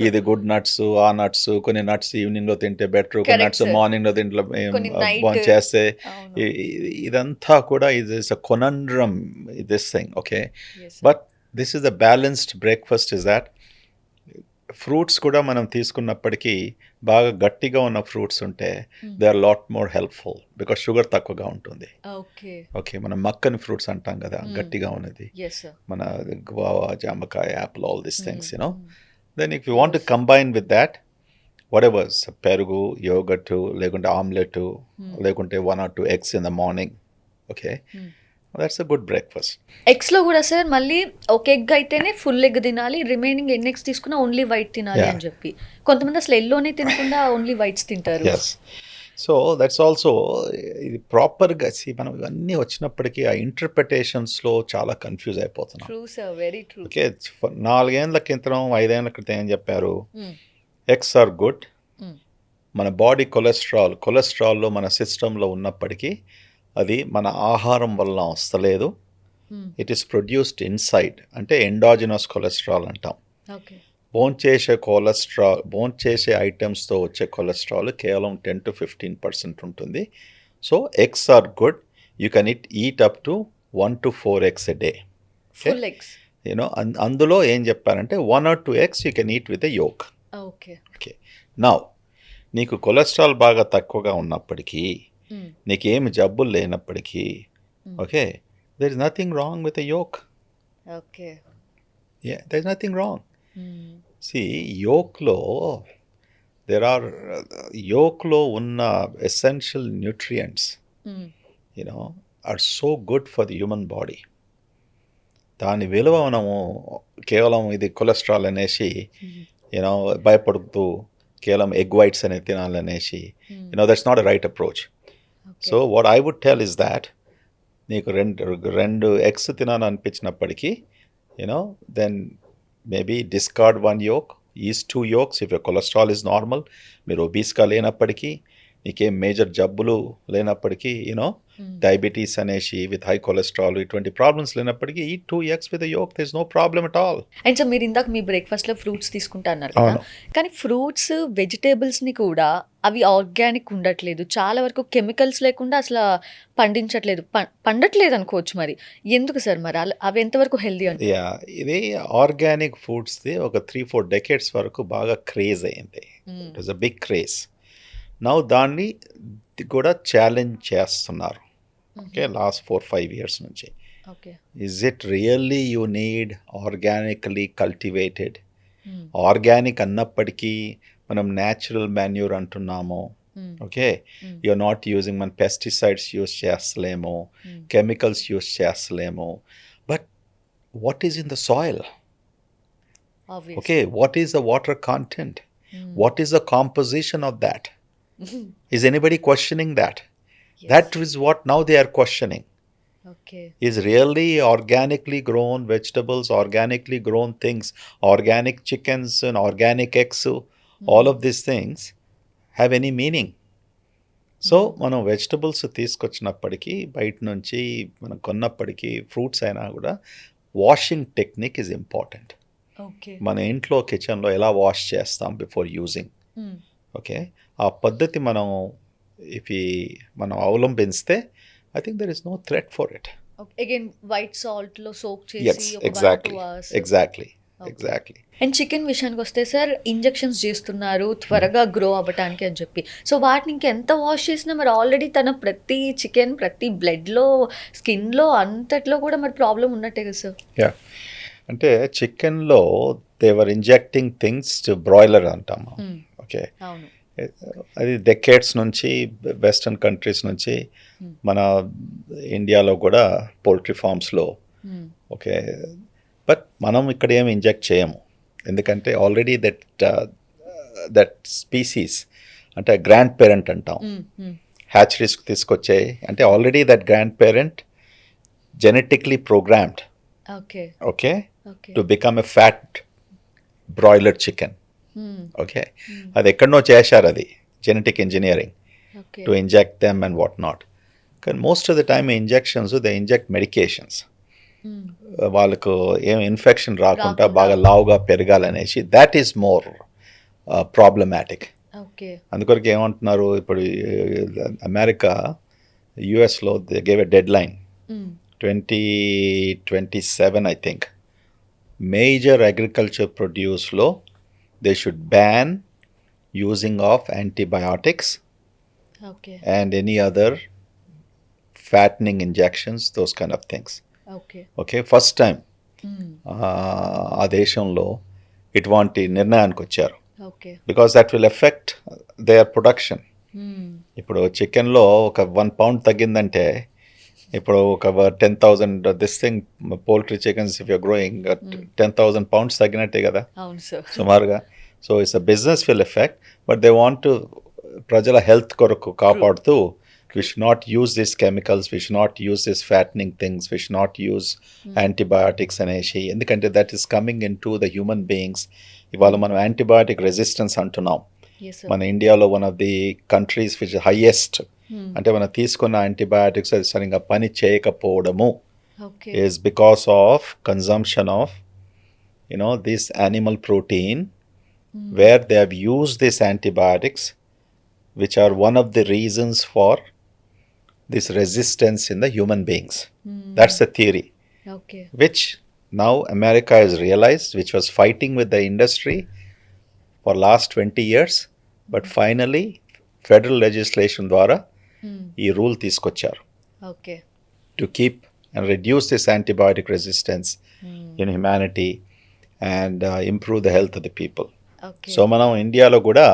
ఇది good nuts, ఆ nuts, కొన్ని nuts ఈవినింగ్లో తింటే better, కొన్ని nuts మార్నింగ్లో తింటే బాన్ చేస్తే, ఇదంతా కూడా ఇది is a conundrum this thing. Okay. But this is the balanced breakfast is that fruits కూడా మనం తీసుకున్నప్పటికీ బాగా గట్టిగా ఉన్న ఫ్రూట్స్ ఉంటే they are lot more helpful because sugar తక్కువగా ఉంటుంది. ఓకే. ఓకే. మనం మక్కని ఫ్రూట్స్ అంటాం కదా, గట్టిగా ఉన్నది, మన గువావా, జామకాయ, apple, all these things then if you want to combine with that whatever's పెరుగు, యోగర్ట్, లేకుంటే ఆమ్లెట్, లేకుంటే 1 or 2 eggs in the morning. Okay. That's a good breakfast. ఎగ్స్లో కూడా సార్ మళ్ళీ ఒక ఎగ్ అయితేనే ఫుల్ ఎగ్ తినాలి, రిమైనింగ్ ఎన్ని ఎగ్స్ తీసుకున్నా ఓన్లీ వైట్ తినాలి అని చెప్పి కొంతమంది అసలు ఎల్లోనే తినకుండా ఓన్లీ వైట్స్ తింటారు. ఎస్. సో దట్స్ ఆల్సో ఇది ప్రాపర్గా మనం ఇవన్నీ వచ్చినప్పటికీ ఆ ఇంటర్ప్రిటేషన్స్లో చాలా కన్ఫ్యూజ్ అయిపోతున్నాం. True sir, very true. Okay. 4 ఏళ్ల క్రితం, 5 ఏళ్ల క్రితం ఏం చెప్పారు? Eggs are good. మన బాడీ కొలెస్ట్రాల్లో మన సిస్టంలో ఉన్నప్పటికీ అది మన ఆహారం వల్ల వస్తలేదు. ఇట్ ఈస్ ప్రొడ్యూస్డ్ ఇన్సైడ్, అంటే ఎండాజినస్ కొలెస్ట్రాల్ అంటాం. ఓకే. భోంచేసే ఐటమ్స్తో వచ్చే కొలెస్ట్రాల్ కేవలం 10-15% ఉంటుంది. So eggs are good. You can eat up to 1 to 4 eggs a day. Full eggs. అందులో ఏం చెప్పారంటే 1 or 2 eggs you can eat with a yolk. Okay. Okay. Now నీకు cholesterol బాగా తక్కువగా ఉన్నప్పటికీ, నీకేమి జబ్బులు లేనప్పటికీ, okay, there is nothing wrong with a yolk. Okay. There is nothing wrong. యోక్లో యోక్లో ఉన్న essential nutrients are so good for the human body. దాని విలువ మనము కేవలం ఇది కొలెస్ట్రాల్ అనేసి భయపడుతూ కేవలం ఎగ్ వైట్స్ అనేది తినాలనేసి that's not a right approach. So what I would tell is that నీకు రెండు ఎగ్స్ తినాలనిపించినప్పటికీ then maybe discard 1 yolk, is 2 yolks if your cholesterol is normal. మీరు ఒబీస్గా లేనప్పటికీ, నీకేం మేజర్ జబ్బులు లేనప్పటికీ, డయాబెటీస్ అనేసి విత్ హై కొలెస్ట్రాల్ ఇటువంటి ప్రాబ్లమ్స్ లేనప్పటికీ ఈ 2 eggs with a yolk, there is no problem at all. And sir మీరు ఇందాక మీ బ్రేక్ఫాస్ట్లో ఫ్రూట్స్ తీసుకుంటా అన్నారు కదా, కానీ ఫ్రూట్స్ వెజిటేబుల్స్ని కూడా అవి ఆర్గానిక్ ఉండట్లేదు, చాలా వరకు కెమికల్స్ లేకుండా అసలు పండించట్లేదు, పండట్లేదు అనుకోవచ్చు. మరి ఎందుకు సార్? మరి అవి ఎంతవరకు హెల్దీ అంటే? ఇది ఆర్గానిక్ ఫుడ్స్ది ఒక 3-4 decades వరకు బాగా క్రేజ్ అయింది. It was a big craze. Now దాన్ని కూడా ఛాలెంజ్ చేస్తున్నారు. ఓకే, లాస్ట్ 4-5 years నుంచి. Is it really you need organically cultivated? Organic అన్నప్పటికీ మనం న్యాచురల్ మాన్యూర్ అంటున్నాము. ఓకే, యూఆర్ నాట్ యూజింగ్, మన పెస్టిసైడ్స్ యూజ్ చేస్తలేము, కెమికల్స్ యూజ్ చేస్తలేము. But what is in the soil? Okay, what is the water content? What is the composition of that? Is anybody questioning that? Yes. That is what now they are questioning. Okay. Is really organically grown vegetables, organically grown things, organic chickens and organic eggs, all of these things have any meaning? So మనం vegetables తీసుకొచ్చినప్పటికీ, బయట నుంచి మనం కొన్నప్పటికీ, fruits అయినా కూడా washing technique is important. మన ఇంట్లో కిచెన్లో ఎలా వాష్ చేస్తాం బిఫోర్ యూజింగ్, ఓకే, ఆ పద్ధతి మనం అవలంబిస్తే I think there is no threat for it. Again white salt లో సోక్ చేసి ఎగ్జాక్ట్లీ. అండ్ చికెన్ విషయానికి వస్తే సార్, ఇంజెక్షన్స్ చేస్తున్నారు త్వరగా గ్రో అవ్వటానికి అని చెప్పి. సో వాటిని ఇంకెంత వాష్ చేసినా మరి ఆల్రెడీ తన ప్రతి చికెన్ ప్రతి బ్లడ్లో, స్కిన్లో, అంతట్లో కూడా మరి ప్రాబ్లం ఉన్నట్టే కదా సార్? యా, అంటే చికెన్లో దేవర్ ఇంజెక్టింగ్ థింగ్స్ టు బ్రాయిలర్ అంటాము. ఓకే, అది డెకేడ్స్ నుంచి వెస్టర్న్ కంట్రీస్ నుంచి మన ఇండియాలో కూడా పోల్ట్రీ ఫార్మ్స్లో. ఓకే, బట్ మనం ఇక్కడ ఏమి ఇంజెక్ట్ చేయము, ఎందుకంటే ఆల్రెడీ దట్ స్పీసీస్ అంటే గ్రాండ్ పేరెంట్ అంటాం, హ్యాచరీస్కి తీసుకొచ్చే, అంటే already that grand parent genetically programmed, okay, to become a fat broiler chicken. Okay, అది ఎక్కడనో చేశారు, అది genetic engineering to inject them and what not. కానీ most of the time injections they inject medications, వాళ్ళకు ఏం ఇన్ఫెక్షన్ రాకుండా బాగా లావుగా పెరగాలనేసి. That is more problematic. అందుకొరకు ఏమంటున్నారు ఇప్పుడు అమెరికా, యుఎస్లో they gave a dead line 2027 I think. Major agriculture ప్రొడ్యూస్లో they should ban using of antibiotics and any other fattening injections, those kind of things. Okay, first time ఆ దేశంలో ఇటువంటి నిర్ణయానికి వచ్చారు, because that will affect their production. ఇప్పుడు చికెన్లో ఒక 1 pound తగ్గిందంటే, ఇప్పుడు ఒక 10,000 this thing poultry chickens if you're growing 10,000 pounds తగ్గినట్టే కదా సుమారుగా. So it's a business will affect, but they want to ప్రజల హెల్త్ కొరకు కాపాడుతూ, we should not use these chemicals, we should not use these fattening things, we should not use antibiotics అనేసి, ఎందుకంటే that is coming into the human beings. ఇవాళ మనం antibiotic resistance అంటున్నాం. మన ఇండియాలో one of the countries which highest అంటే మనం తీసుకున్న యాంటీబయాటిక్స్ అది సరిగ్గా పని చేయకపోవడము okay is because of consumption of this animal protein where they have used these antibiotics which are one of the reasons for this resistance in the human beings. That's the theory okay which now America has realized, which was fighting with the industry for last 20 years, but finally federal legislation ద్వారా ఈ rule తీసుకొచ్చారు okay to keep and reduce this antibiotic resistance in humanity and improve the health of the people. Okay so మనం ఇండియాలో కూడా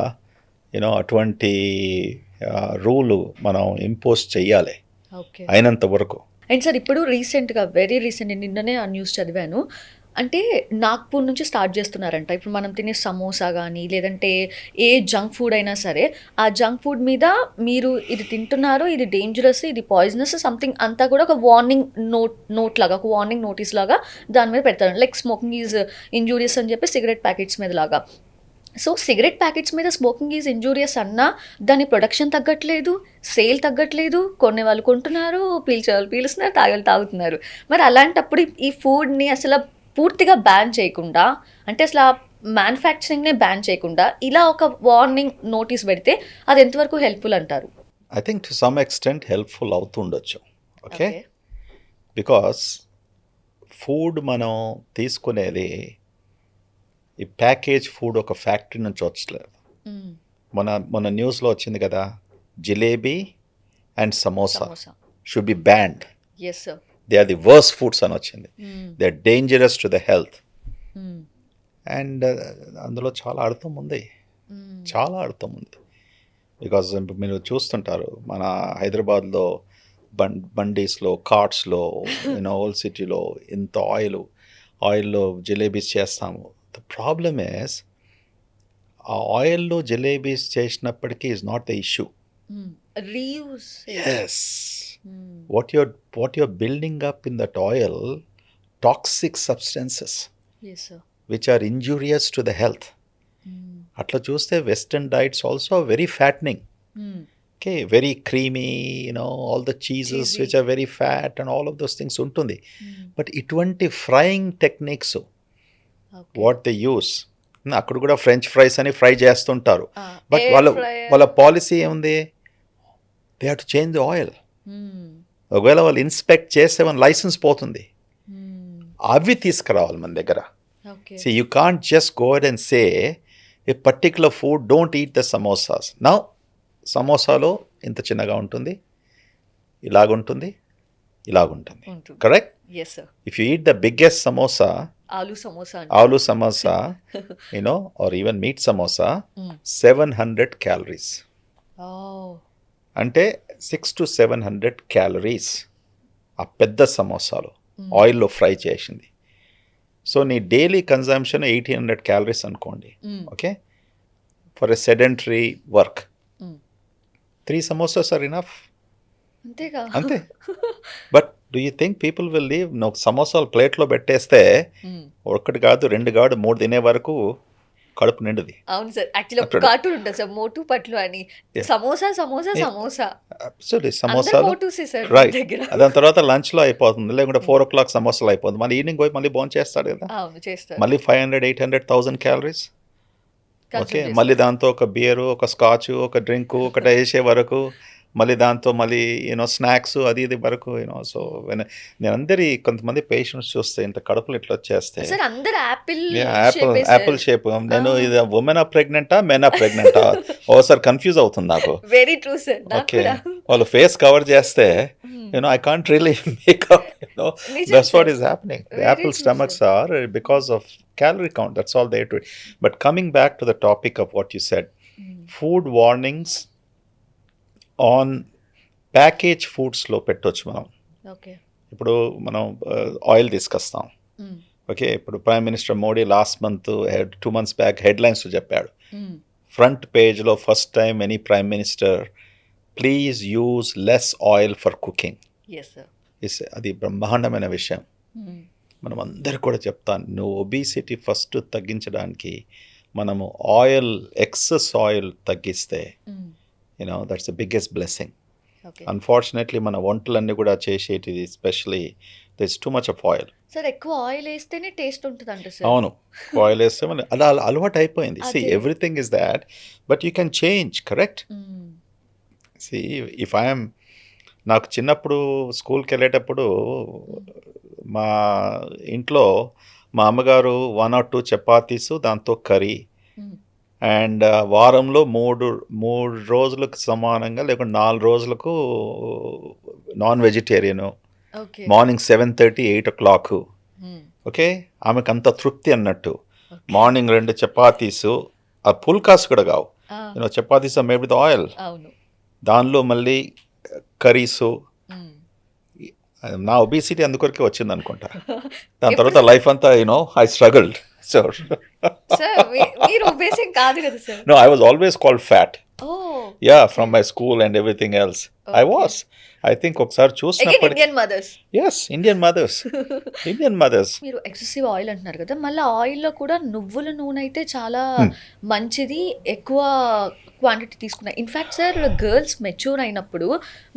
అటువంటి rule మనం impose చెయ్యాలి okay అయినంత వరకు. అండ్ సార్ ఇప్పుడు రీసెంట్గా వెరీ రీసెంట్ నిన్ననే ఆ న్యూస్ చదివాను. అంటే నాగ్పూర్ నుంచి స్టార్ట్ చేస్తున్నారంట. ఇప్పుడు మనం తినే సమోసా కానీ లేదంటే ఏ జంక్ ఫుడ్ అయినా సరే ఆ జంక్ ఫుడ్ మీద మీరు ఇది తింటున్నారు, ఇది డేంజరస్, ఇది పాయిజనస్ సంథింగ్ అంతా కూడా ఒక వార్నింగ్ నోట్ లాగా, ఒక వార్నింగ్ నోటీస్ లాగా దాని మీద పెడతారు. లైక్ స్మోకింగ్ ఈజ్ ఇంజూరియస్ అని చెప్పి సిగరెట్ ప్యాకెట్స్ మీద లాగా. సో సిగరెట్ ప్యాకెట్స్ మీద స్మోకింగ్ ఈజ్ ఇంజూరియస్ అన్నా దాని ప్రొడక్షన్ తగ్గట్లేదు, సేల్ తగ్గట్లేదు, కొనే వాళ్ళు కొంటున్నారు, పీల్చే వాళ్ళు పీలుస్తున్నారు, తాగే వాళ్ళు తాగుతున్నారు. మరి అలాంటప్పుడు ఈ ఫుడ్ని అసలు పూర్తిగా బ్యాన్ చేయకుండా, అంటే అసలు ఆ మ్యానుఫ్యాక్చరింగ్నే బ్యాన్ చేయకుండా ఇలా ఒక వార్నింగ్ నోటీస్ పెడితే అది ఎంతవరకు హెల్ప్ఫుల్ అంటారు? I think to some extent helpful అవుతుండొచ్చు. ఓకే, బికాస్ ఫుడ్ మనం తీసుకునేది ఈ ప్యాకేజ్ ఫుడ్ ఒక ఫ్యాక్టరీ నుంచి వచ్చలేదు. మన న్యూస్లో వచ్చింది కదా, jalebi and samosa should be banned. Yes sir, they are the worst foods అని వచ్చింది. They are dangerous to the health. And అందులో చాలా అర్థం ఉంది, చాలా అర్థం ఉంది. బికాజ్ మీరు చూస్తుంటారు మన హైదరాబాద్లో బండీస్లో, కార్ట్స్లో, ఓల్డ్ సిటీలో ఇంత ఆయిల్లో జిలేబీస్ చేస్తాము. ద ప్రాబ్లమ్ ఈస్ ఆ ఆయిల్లో జిలేబీస్ చేసినప్పటికీ is not the issue. Reuse. Yes. What you're building up in that oil, toxic substances, yes sir, which are injurious to the health. అట్లా చూస్తే western diets also very fattening. Okay, very creamy, all the cheeses Cheesy. which are very fat and all of those things ఉంటుంది. But ఇటువంటి frying techniques what they use, అక్కడ కూడా French fries అని fry చేస్తుంటారు. But వాళ్ళ policy ఏముంది, they have to change the oil. ఒకవేళ వాళ్ళు ఇన్స్పెక్ట్ చేస్తే మన లైసెన్స్ పోతుంది. అవి తీసుకురావాలి మన దగ్గర. So you can't just go and say a particular food don't eat the samosas. Now సమోసాలో ఇంత చిన్నగా ఉంటుంది, ఇలాగుంటుంది, ఇలాగుంటుంది, correct? If you eat the biggest samosa, aloo samosa, or even meat samosa, 700 calories. అంటే 600 to 700 calories ఆ పెద్ద సమోసాలో ఆయిల్లో ఫ్రై చేసింది. సో నీ డైలీ కన్జంప్షన్ 1800 calories అనుకోండి. Okay, for a sedentary work 3 samosas are enough. అంతే. But do you think people will leave? నువ్వు సమోసాలు ప్లేట్లో పెట్టేస్తే ఒకటి కాదు, 2 కాదు, 3 తినే వరకు కడుపు నిండుది. అవును సార్, యాక్చువల్లీ ఒక కార్టూన్ ఉంటుంది సార్, మోటు పట్లు అని, సమోసా సమోసా సమోసా. సమోసాలు రైట్. దాని తర్వాత లంచ్లో అయిపోతుంది, లేకుంటే 4 o'clock సమోసాలు అయిపోతుంది. మళ్ళీ ఈవినింగ్ పోయి మళ్ళీ భోజనం చేస్తాడు కదా. అవును, చేస్తారు. మళ్ళీ 500, 800, 1000 calories. ఓకే, మళ్ళీ దాంతో ఒక బియరు, ఒక స్కాచ్, ఒక డ్రింకు, ఒకటి వేసే వరకు, మళ్ళీ దాంతో మళ్ళీ స్నాక్స్ అది ఇది వరకు. సో నేను అందరి కొంతమంది పేషెంట్స్ చూస్తే ఇంత కడుపులు ఇట్లా వచ్చేస్తే యాపిల్ షేప్. నేను ఇది ఉమెన్ ఆ ప్రెగ్నెంటా, మెన్ ఆ ప్రెగ్నెంటా ఓసారి కన్ఫ్యూజ్ అవుతుంది నాకు. Very true sir. ఓకే, వాళ్ళు ఫేస్ కవర్ చేస్తే I can't really make up, that's what is happening. The apple stomachs are because of calorie count, that's all they do. But coming back to the topic of what you said, food warnings on packaged foods లో పెట్టొచ్చు మనం. ఇప్పుడు మనం oil తీసుకొస్తాం. Okay, ఇప్పుడు prime minister Modi last month 2 months back headlines చెప్పాడు, front పేజ్లో first time any prime minister, please use less oil for cooking. అది బ్రహ్మాండమైన విషయం. మనం అందరు కూడా చెప్తాను, నువ్వు ఒబిసిటీ ఫస్ట్ తగ్గించడానికి మనము ఎక్సెస్ ఆయిల్ తగ్గిస్తే that's the biggest blessing. Okay. Unfortunately మన వంటలన్నీ కూడా చేసేటిది specially this too much of oil. Sir ఎక్కువ ఆయిల్ వేస్తేనే టేస్ట్ ఉంటుందంట సార్. అవును, ఆయిల్ వేస్తే మన అలా అలవాటు అయిపోయింది. సి అదే. Everything is that, but you can change, correct? Hmm. See if I'm నాకు చిన్నప్పుడు స్కూల్కి వెళ్ళేటప్పుడు మా ఇంట్లో మా అమ్మగారు 1 or 2 చపాతీస్ దాంతో కర్రీ మ్మ్. అండ్ వారంలో మూడు రోజులకు సమానంగా లేకుంటే 4 రోజులకు non vegetarian. Okay. Morning 7:30, 8 o'clock. మ్మ్. ఓకే, ఆమెకు అంత తృప్తి అన్నట్టు. ఓకే. మార్నింగ్ 2 చపాతీసు, ఆ పుల్కాస్ కూడా కావు, ఆ, chapatis are made with oil, అవును. దానిలో మళ్ళీ కర్రీసు. మ్మ్. నా ఒబిసిటీ అందుకొరకే వచ్చింది అనుకుంటా. దాని ఎప్పుడు తర్వాత లైఫ్ అంతా ఐ స్ట్రగల్డ్. సో సార్ మీరు ఒబేసిటీ కాదు కదా sir. No, I was always called fat. Oh from my school and everything else I okay. Was. I think ఒకసారి అగైన్ చూసినప్పటికీ ఇండియన్ మదర్స్. Indian mothers. మీరు ఎక్సెసివ్ ఆయిల్ అంటున్నారు కదా, మళ్ళీ ఆయిల్లో కూడా నువ్వుల నూనె అయితే చాలా మంచిది, ఎక్కువ క్వాంటిటీ తీసుకున్నాయి. ఇన్ఫ్యాక్ట్ సార్ గర్ల్స్ మెచ్యూర్ అయినప్పుడు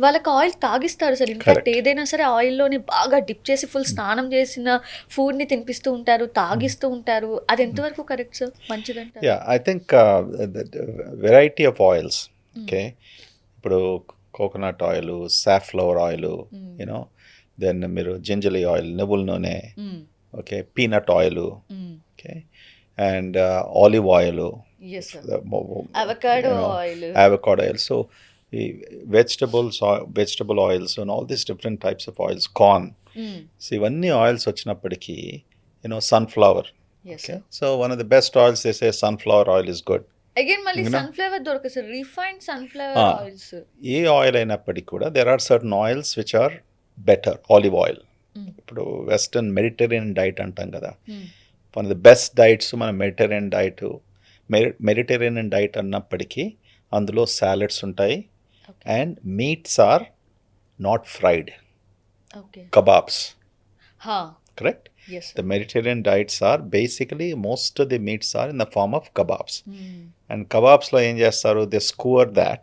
వాళ్ళకి ఆయిల్ తాగిస్తారు సార్. In fact Correct. ఏదైనా సరే ఆయిల్లోని బాగా డిప్ చేసి ఫుల్ స్నానం చేసిన ఫుడ్ని తినిపిస్తూ ఉంటారు, తాగిస్తూ ఉంటారు. అది ఎంతవరకు కరెక్ట్ సార్, మంచిదంటారు? I think variety of oils. Okay, ఇప్పుడు coconut oil, safflower oil, you know, then మీరు జింజలీ ఆయిల్, నువ్వుల నూనె, okay, peanut oil, okay, and olive oil, yes sir. Avocado oil. avocado oil. So vegetable oils and all these different types of oils, corn. So ఇవన్నీ oils వచ్చినప్పటికీ sunflower. Yes Okay, sir. so one of the best oils, they say sunflower oil is good. Again మళ్ళీ You know? Sunflower దొరకదు sir, refined sunflower Ah. Oils. ఏ oil అయినప్పటికీ కూడా there are certain oils which are better. Olive oil, ఇప్పుడు western Mediterranean diet అంటాం కదా, one of the best diets మన Mediterranean diet అన్నప్పటికీ అందులో సాలెడ్స్ ఉంటాయి and meats are not fried, okay. Kebabs, హా, correct? Yes The Mediterranean diets are basically, most of the meats are in the form of kebabs. And kebabs lo em chestaru, they skewer that,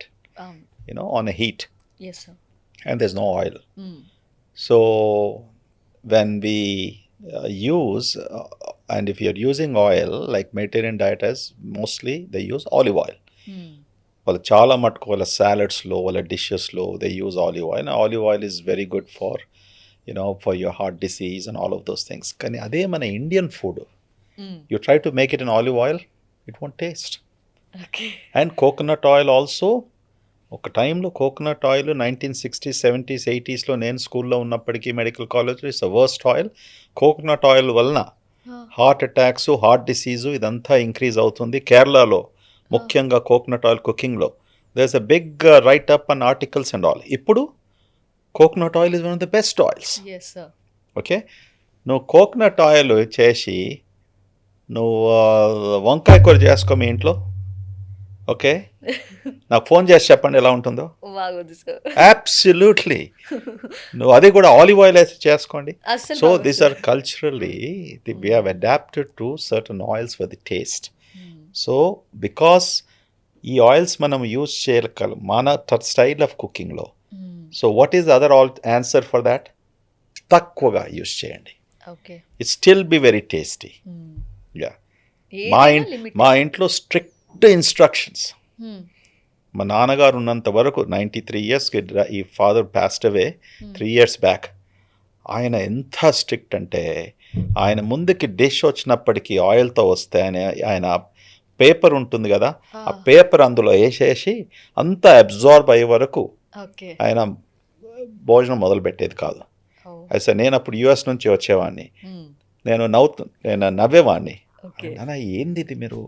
on a heat, yes sir. and there's no oil. So when we use and if you're using oil, like Mediterranean diet has, mostly they use olive oil. వాళ్ళు చాలా మటుకు వాళ్ళ సాలడ్స్లో, వాళ్ళ డిషెస్లో they use olive oil. Olive oil is very good for for your heart disease and all of those things. కానీ అదే మన Indian food, you try to make it in olive oil, it won't taste. Okay. And coconut oil also, ఒక టైంలో coconut oil 1960s, 70s, 80sలో నేను స్కూల్లో ఉన్నప్పటికీ medical కాలేజ్లో it's the worst oil. Coconut oil వలన హార్ట్ అటాక్స్, హార్ట్ డిసీజు ఇదంతా increase అవుతుంది. కేరళలో ముఖ్యంగా కోకోనట్ ఆయిల్ కుకింగ్లో there is a big write up and articles and all. ఇప్పుడు coconut oil is one of the best oils. Yes sir. Okay, నువ్వు coconut oil చేసి నువ్వు వంకాయ కూర చేసుకో మీ ఇంట్లో, ఓకే, నాకు ఫోన్ చేసి చెప్పండి ఎలా ఉంటుందో. బాగోదు సార్. అబ్సల్యూట్లీ. నువ్వు అది కూడా ఆలివ్ ఆయిల్ వేసి చేసుకోండి. అస్సలు సో బాగోదు these sir. Or culturally we have adapted to certain oils for the taste. So because ఈ ఆయిల్స్ మనం యూజ్ చేయగలం మన స్టైల్ ఆఫ్ కుకింగ్లో. So what is other answer for that? తక్కువగా యూజ్ చేయండి, okay. It still be very tasty. Yeah, మా ఇంట్లో strict instructions. మా నాన్నగారు ఉన్నంత వరకు 93 years, ఈ father passed away 3 years back. ఆయన ఎంత స్ట్రిక్ట్ అంటే, ఆయన ముందుకి డిష్ వచ్చినప్పటికీ ఆయిల్తో వస్తే ఆయన పేపర్ ఉంటుంది కదా, ఆ పేపర్ అందులో వేసేసి అంతా అబ్జార్బ్ అయ్యే వరకు ఆయన భోజనం మొదలుపెట్టేది కాదు. అయితే నేను అప్పుడు యుఎస్ నుంచి వచ్చేవాడిని, నేను నవ్వేవాడిని, నాన్న ఏంది ఇది మీరు,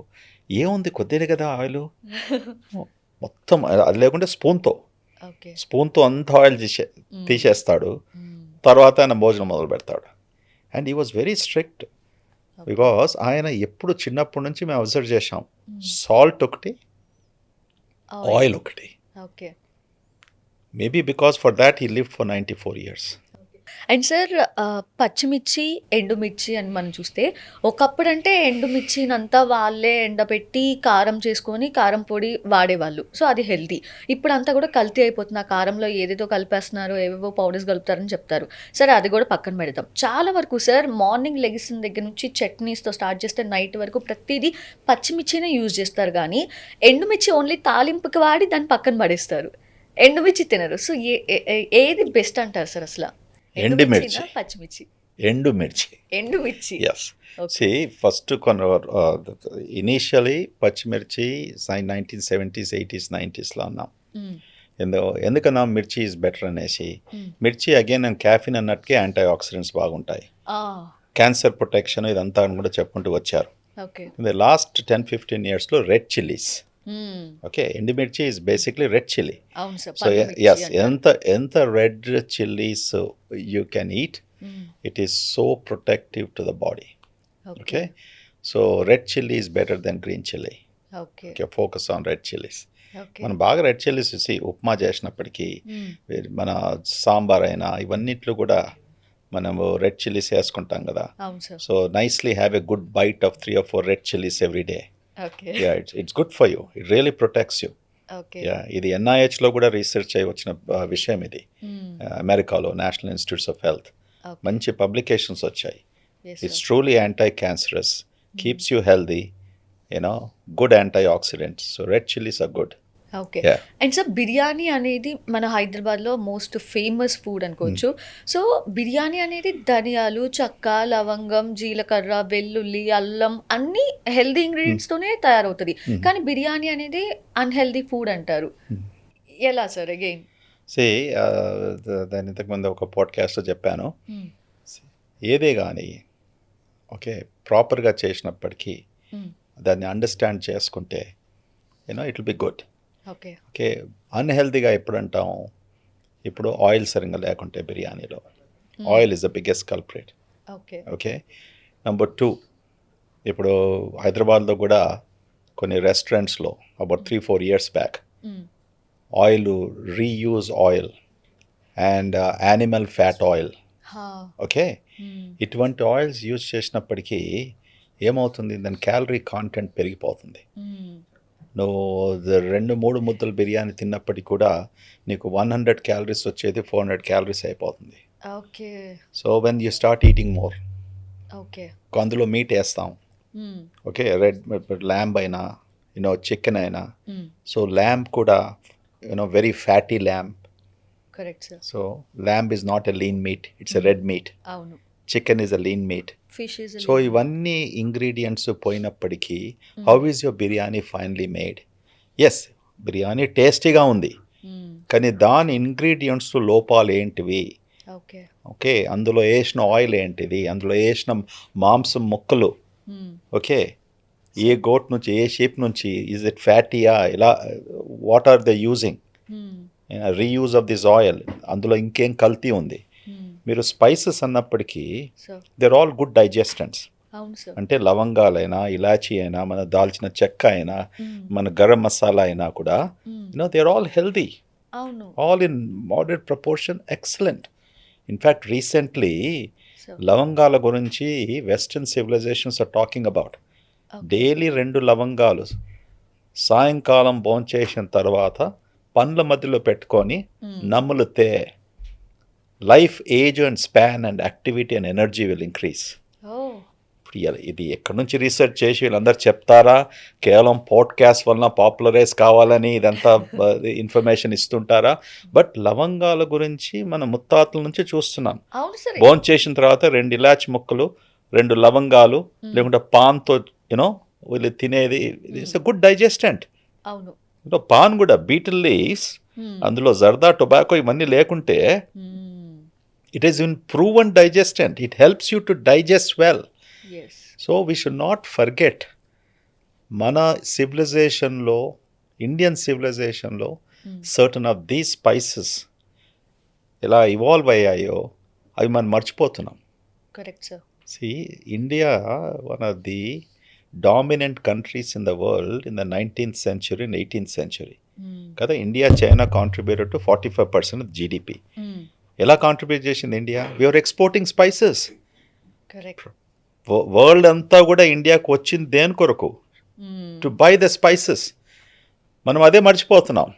ఏముంది కొద్దిగా కదా ఆయిల్, మొత్తం అది లేకుంటే స్పూన్తో అంత ఆయిల్ తీసేస్తాడు. తర్వాత ఆయన భోజనం మొదలు పెడతాడు. And he was very strict because ఆయన ఎప్పుడు చిన్నప్పటి నుంచి మేము అబ్జర్వ్ చేసాం, సాల్ట్ ఒకటి, ఆయిల్ ఒకటి. Maybe because for that he lived for 94 years. And sir పచ్చిమిర్చి, ఎండుమిర్చి అని మనం చూస్తే ఒకప్పుడంటే ఎండుమిర్చినంతా వాళ్ళే ఎండబెట్టి కారం చేసుకొని కారం పొడి వాడేవాళ్ళు. సో, అది హెల్తీ. ఇప్పుడంతా కూడా కల్తీ అయిపోతుంది. ఆ కారంలో ఏదేదో కలిపేస్తున్నారు, ఏవేవో పౌడర్స్ కలుపుతారని చెప్తారు. సరే అది కూడా పక్కన పెడదాం. చాలా వరకు సార్ మార్నింగ్ లెగిసిన దగ్గర నుంచి చట్నీస్‌తో స్టార్ట్ చేస్తే నైట్ వరకు ప్రతీదీ పచ్చిమిర్చినే యూజ్ చేస్తారు గానీ, ఎండుమిర్చి ఓన్లీ తాలింపుకి వాడి దాన్ని పక్కన పడేస్తారు. ఎండుమిర్చి తినరు. సో, ఏది బెస్ట్ అంటారు సార్ అసల? ఎండుమిర్చి. ఎండుమిర్చినా? పచ్చిమిర్చి? ఎండుమిర్చి. ఎండుమిర్చి. Yes. Okay. See, first initially పచ్చిమిర్చి 1970s, 80s, 90sలో అన్నాం. హ్మ్. ఎందుకన్నాం మిర్చి ఈజ్ బెటర్ అనేసి. హ్మ్. మిర్చి అగైన్ నేను క్యాఫిన్ అన్నట్టుకే యాంటీ ఆక్సిడెంట్స్ బాగుంటాయి. ఆ! క్యాన్సర్ ప్రొటెక్షన్ ఇదంతా అని కూడా చెప్పుకుంటూ వచ్చారు. ఓకే. ఇన్ ద లాస్ట్ 10-15 yearsలో రెడ్ చిల్లీస్. హ్మ్. ఓకే, ఎండుమిర్చి ఈజ్ బేసిక్లీ రెడ్ చిల్లీ. అవును సార్. సో పల్లి ఎస్, మిర్చి అంటారు. ఎంత red chillies you can eat, hmm. It is so protective to the body. Okay. Okay, so red chilli is better than green chilli. Okay. Okay, focus on red chilies. Okay. మనం బాగా red chillies చూసి ఉప్మా చేసినప్పటికీ హ్మ్. మన సాంబార్ అయినా ఇవన్నిట్లో కూడా మనము red chillies వేసుకుంటాం కదా. అవును sir. So nicely have a good bite of 3 or 4 red chillies every day. Okay. Ya, it's good for you, it really protects you. Okay. Ya, ఇది NIHలో కూడా రీసెర్చ్ అయి వచ్చిన విషయం ఇది. హ్మ్. అమెరికాలో national institutes of health okay. మంచి పబ్లికేషన్స్ వచ్చాయి. Yes, It's sir. truly anti-cancerous, keeps you healthy, good antioxidants. So red chilies are good. Okay. Yeah. And sir biryani అనేది మన హైదరాబాద్‌లో మోస్ట్ ఫేమస్ ఫుడ్ అనుకోవచ్చు. సో, బిర్యానీ అనేది ధనియాలు, చెక్క, లవంగం, జీలకర్ర, వెల్లుల్లి, అల్లం అన్నీ హెల్తీ ఇంగ్రీడియెంట్స్‌తోనే తయారవుతది. కానీ బిర్యానీ అనేది అన్‌హెల్తీ ఫుడ్ అంటారు. ఎలా సార్ అగైన్? See, దాని ఇంతకుముందు ఒక పాడ్కాస్ట్లో చెప్పాను. హ్మ్. ఏదే కానీ ఓకే ప్రాపర్గా చేసినప్పటికీ హ్మ్. దాన్ని అండర్స్టాండ్ చేసుకుంటే it will be good. Okay. Okay, అన్హెల్తీగా ఎప్పుడు అంటాం, ఇప్పుడు ఆయిల్ సరిగ్గా లేకుంటే బిర్యానీలో oil is the biggest culprit. Okay. Okay, number 2, ఇప్పుడు హైదరాబాద్లో కూడా కొన్ని రెస్టారెంట్స్లో about 3-4 years back hmm. Oil reuse oil and animal fat oil. హా! Okay, hmm. ఇటువంటి ఆయిల్స్ యూజ్ చేసినప్పటికీ ఏమవుతుంది, దాని క్యాలరీ కాంటెంట్ పెరిగిపోతుంది. హ్మ్. నువ్వు 2-3 ముద్దలు బిర్యానీ తిన్నప్పటికీ కూడా నీకు 100 క్యాలరీస్ వచ్చేది 400 క్యాలరీస్ అయిపోతుంది. Okay. So when you start eating more, okay. అందులో మీట్ వేస్తాం. హ్మ్. ఓకే, ల్యాంబ్ అయినా చికెన్ అయినా. హ్మ్. సో ల్యాంబ్ కూడా very fatty lamb. Correct sir. So lamb is not a lean meat, it's a red meat. అవును. Chicken is a lean meat. Fish is so ఇవన్నీ ingredients పోయినప్పటికీ how is your biryani finally made? Yes, biryani టేస్టీగా ఉంది, హ్మ్. కానీ దాని ingredients లోపాలు ఏంటివి? ఓకే. ఓకే, అందులో వేసిన ఆయిల్ ఏంటిది, అందులో వేసిన మాంసం ముక్కలు. హ్మ్. ఓకే, ఏ గోట్ నుంచి, ఏ షేప్ నుంచి, ఈజ్ ఇట్ ఫ్యాటీయా, ఇలా what are the using, hmm. Reuse of this oil, అందులో ఇంకేం కల్తీ ఉంది. హ్మ్. మీరు స్పైసెస్ అన్నప్పటికీ sir. They're all good digestants. అవును సార్. అంటే లవంగాలైనా, ఇలాచీ అయినా, మన దాల్చిన చెక్క అయినా, హ్మ్. మన గరం మసాలా అయినా కూడా hmm. They are all healthy, అవును. All in moderate proportion, excellent. In fact recently sir. లవంగాల గురించి western civilisations are talking about. Okay. Daily 2 లవంగాలు సాయంకాలం భోంచేసిన తర్వాత పండ్ల మధ్యలో పెట్టుకొని హ్మ్. నములితే life age and span and activity and energy will increase. Oh! ఇది ఎక్కడి నుంచి రీసెర్చ్ చేసి వీళ్ళందరూ చెప్తారా? కేవలం పాడ్కాస్ట్ వలన పాపులరైజ్ కావాలని ఇదంతా ఇన్ఫర్మేషన్ ఇస్తుంటారా? బట్ లవంగాల గురించి మన ముత్తాతల నుంచి చూస్తున్నాం. అవును సార్. భోంచేసిన తర్వాత 2 ఇలాచి ముక్కలు, 2 లవంగాలు, లేకుంటే పాన్తో వీళ్ళు తినేది. It's a good digestant. అవును. పాన్ కూడా బీటిల్ లీవ్స్, హ్మ్. అందులో జర్దా, టొబాకో ఇవన్నీ లేకుంటే హ్మ్. it is in proven digestant. It helps you to digest well. Yes. So we should not forget, మన సివిలైజేషన్లో, ఇండియన్ సివిలైజేషన్లో సర్టన్ ఆఫ్ దీస్ స్పైసెస్ ఎలా ఇవాల్వ్ అయ్యాయో అవి మనం మర్చిపోతున్నాం. Correct sir. See, India, one of the dominant countries in the world in the 19th century and 18th century. Hmm. కదా, India, China contributed to 45% of GDP. Hmm. ఎలా contribute చేసింది India? We are exporting spices. Correct. World అంతా కూడా ఇండియాకు వచ్చింది దేని కొరకు? To buy the spices. మనం అదే మర్చిపోతున్నాం.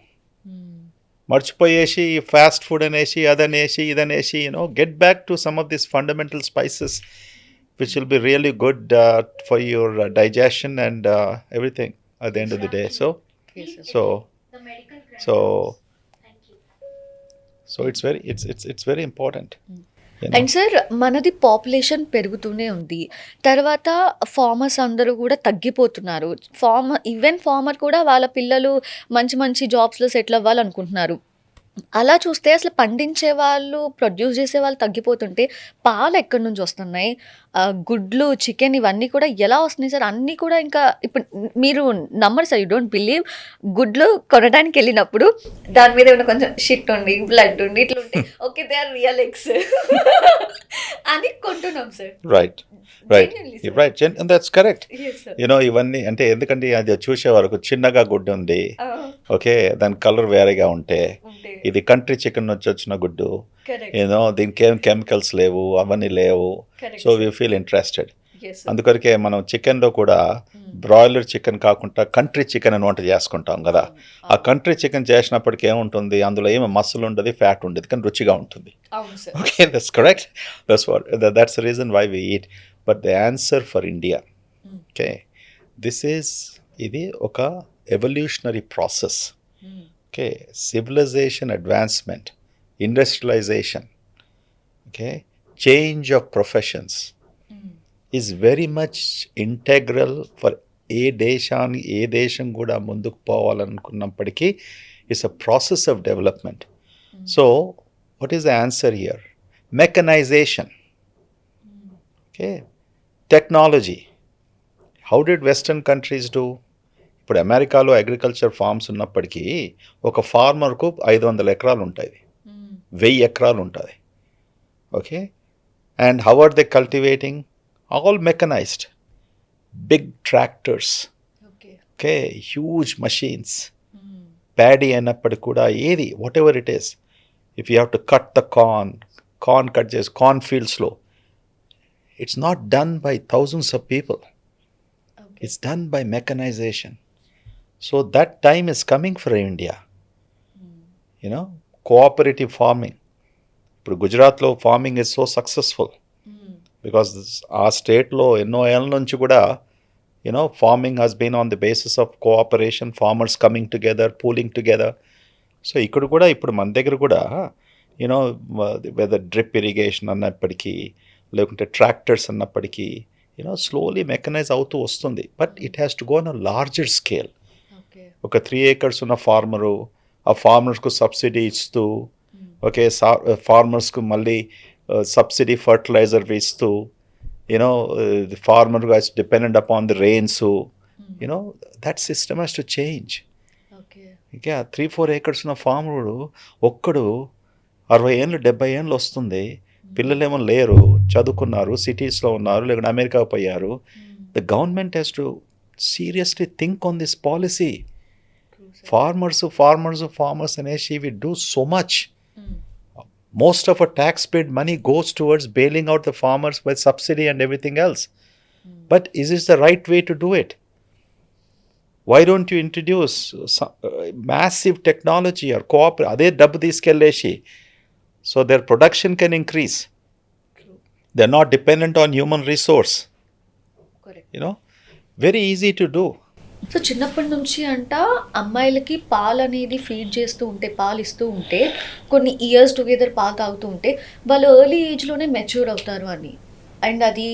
మర్చిపోయేసి ఫాస్ట్ ఫుడ్ అనేసి అదనేసి ఇదనేసి get back to some of this fundamental spices which will be really good for your digestion and everything at the end of the day. So it's very important. And sir, మనది population పెరుగుతూనే ఉంది. తర్వాత farmers అందరూ కూడా తగ్గిపోతున్నారు. Even farmer కూడా వాళ్ళ పిల్లలు మంచి మంచి జాబ్స్లో సెటిల్ అవ్వాలనుకుంటున్నారు. అలా చూస్తే అసలు పండించే వాళ్ళు, ప్రొడ్యూస్ చేసే వాళ్ళు తగ్గిపోతుంటే పాలు ఎక్కడి నుంచి వస్తున్నాయి? గుడ్లు, చికెన్ ఇవన్నీ కూడా ఎలా వస్తున్నాయి సార్? అన్నీ కూడా ఇంకా ఇప్పుడు మీరు నమ్మరు సార్, యూ డోంట్ బిలీవ్. గుడ్లు కొనడానికి వెళ్ళినప్పుడు దాని మీద ఏమైనా కొంచెం షిట్ ఉండి, బ్లడ్ ఉండి ఇట్లా ఉంటే okay they are real eggs అని కొంటున్నాం sir. Right. And that's correct. Yes, sir. ఇవన్నీ అంటే ఎందుకంటే అది చూసే వరకు చిన్నగా గుడ్డు ఉంది, ఓకే, దాని కలర్ వేరేగా ఉంటే ఇది కంట్రీ చికెన్ నుంచి వచ్చిన గుడ్డు, దీనికి ఏం కెమికల్స్ లేవు, అవన్నీ లేవు. So we feel interested. అందుకొరకే మనం చికెన్లో కూడా బ్రాయిలర్ చికెన్ కాకుండా కంట్రీ చికెన్ అని వంట చేసుకుంటాం కదా. ఆ కంట్రీ చికెన్ చేసినప్పటికీ ఏముంటుంది, అందులో ఏమి మసాలా ఉండదు, ఫ్యాట్ ఉండదు, కానీ రుచిగా ఉంటుంది. Okay, that's correct. That's the reason why we eat. But the answer for India, okay, ఇది ఒక evolutionary process. Okay, civilization advancement, industrialization, okay, change of professions is very much integral for ఏ దేశం కూడా ముందుకు పోవాలనుకున్నప్పటికీ it's a process of development. So what is the answer here? Mechanization. Okay, technology. How did Western countries do? ఇప్పుడు అమెరికాలో agriculture forms ఉన్నప్పటికీ ఒక ఫార్మర్కు 500 ఎకరాలు ఉంటాయి, 1000 ఎకరాలు ఉంటుంది. Okay, and how are they cultivating? All mechanised, big tractors, okay, huge machines. Paddy అయినప్పటికి కూడా ఏది whatever it is, if you have to cut the corn cut చేసి కార్న్ ఫీల్డ్స్లో, it's not done by thousands of people, it's done by mechanisation. So that time is coming for India. Cooperative farming. ఇప్పుడు గుజరాత్లో farming is so successful because ఆ స్టేట్లో ఎన్నో ఏళ్ళ నుంచి కూడా farming has been on the basis of cooperation, farmers coming together, pooling together. So ఇక్కడ కూడా ఇప్పుడు మన దగ్గర కూడా వెదర్ డ్రిప్ ఇరిగేషన్ అన్నప్పటికీ, లేకుంటే ట్రాక్టర్స్ అన్నప్పటికీ స్లోలీ మెకనైజ్ అవుతూ వస్తుంది. But it has to go on a larger scale. ఒక 3 acres ఉన్న ఫార్మరు ఆ ఫార్మర్స్కు సబ్సిడీ ఇస్తూ, ఓకే, ఫార్మర్స్కు మళ్ళీ సబ్సిడీ ఫర్టిలైజర్ ఇస్తూ, the farmer has dependent upon the rains. That system has to change. ఇంకా 3-4 acres ఉన్న ఫార్మరు ఒక్కడు 60 ఏళ్ళు 70 ఏళ్ళు వస్తుంది, పిల్లలేమో లేరు, చదువుకున్నారు, సిటీస్లో ఉన్నారు, లేకుంటే అమెరికా పోయారు. The government has to seriously think on this policy. Farmers అనేసి we do so much. Most of our tax paid money goes towards bailing out the farmers with subsidy and everything else. But is this the right way to do it? Why don't you introduce massive technology or cooperate? అదే డబ్బు తీసుకెళ్ళేసి so their production can increase. They're not dependent on human resource. Correct. Very easy to do. So చిన్నప్పటి నుంచి అమ్మాయిలకి పాలు అనేది feed చేస్తూ ఉంటే, పాలు ఇస్తూ ఉంటే, కొన్ని ఇయర్స్ టుగెదర్ పాలు తాగుతూ ఉంటే వాళ్ళు ఎర్లీ ఏజ్లోనే మెచ్యూర్ అవుతారు అని, అండ్ అది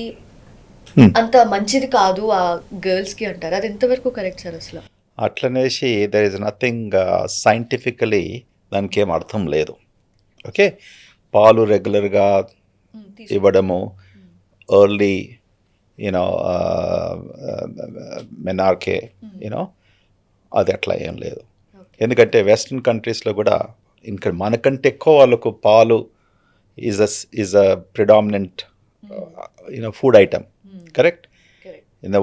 అంత మంచిది కాదు ఆ గర్ల్స్కి అంటారు. అది ఎంతవరకు కరెక్ట్ సార్? అసలు అట్లనేసి దర్ ఇస్ నథింగ్ సైంటిఫికలీ దానికి ఏం అర్థం లేదు. ఓకే, పాలు రెగ్యులర్గా ఇవ్వడము, ఎర్లీ మెనార్కే, అది అట్లా ఏం లేదు. ఎందుకంటే వెస్ట్రన్ కంట్రీస్లో కూడా ఇంకా మనకంటే ఎక్కువ వాళ్ళకు పాలు is a predominant food item. Correct.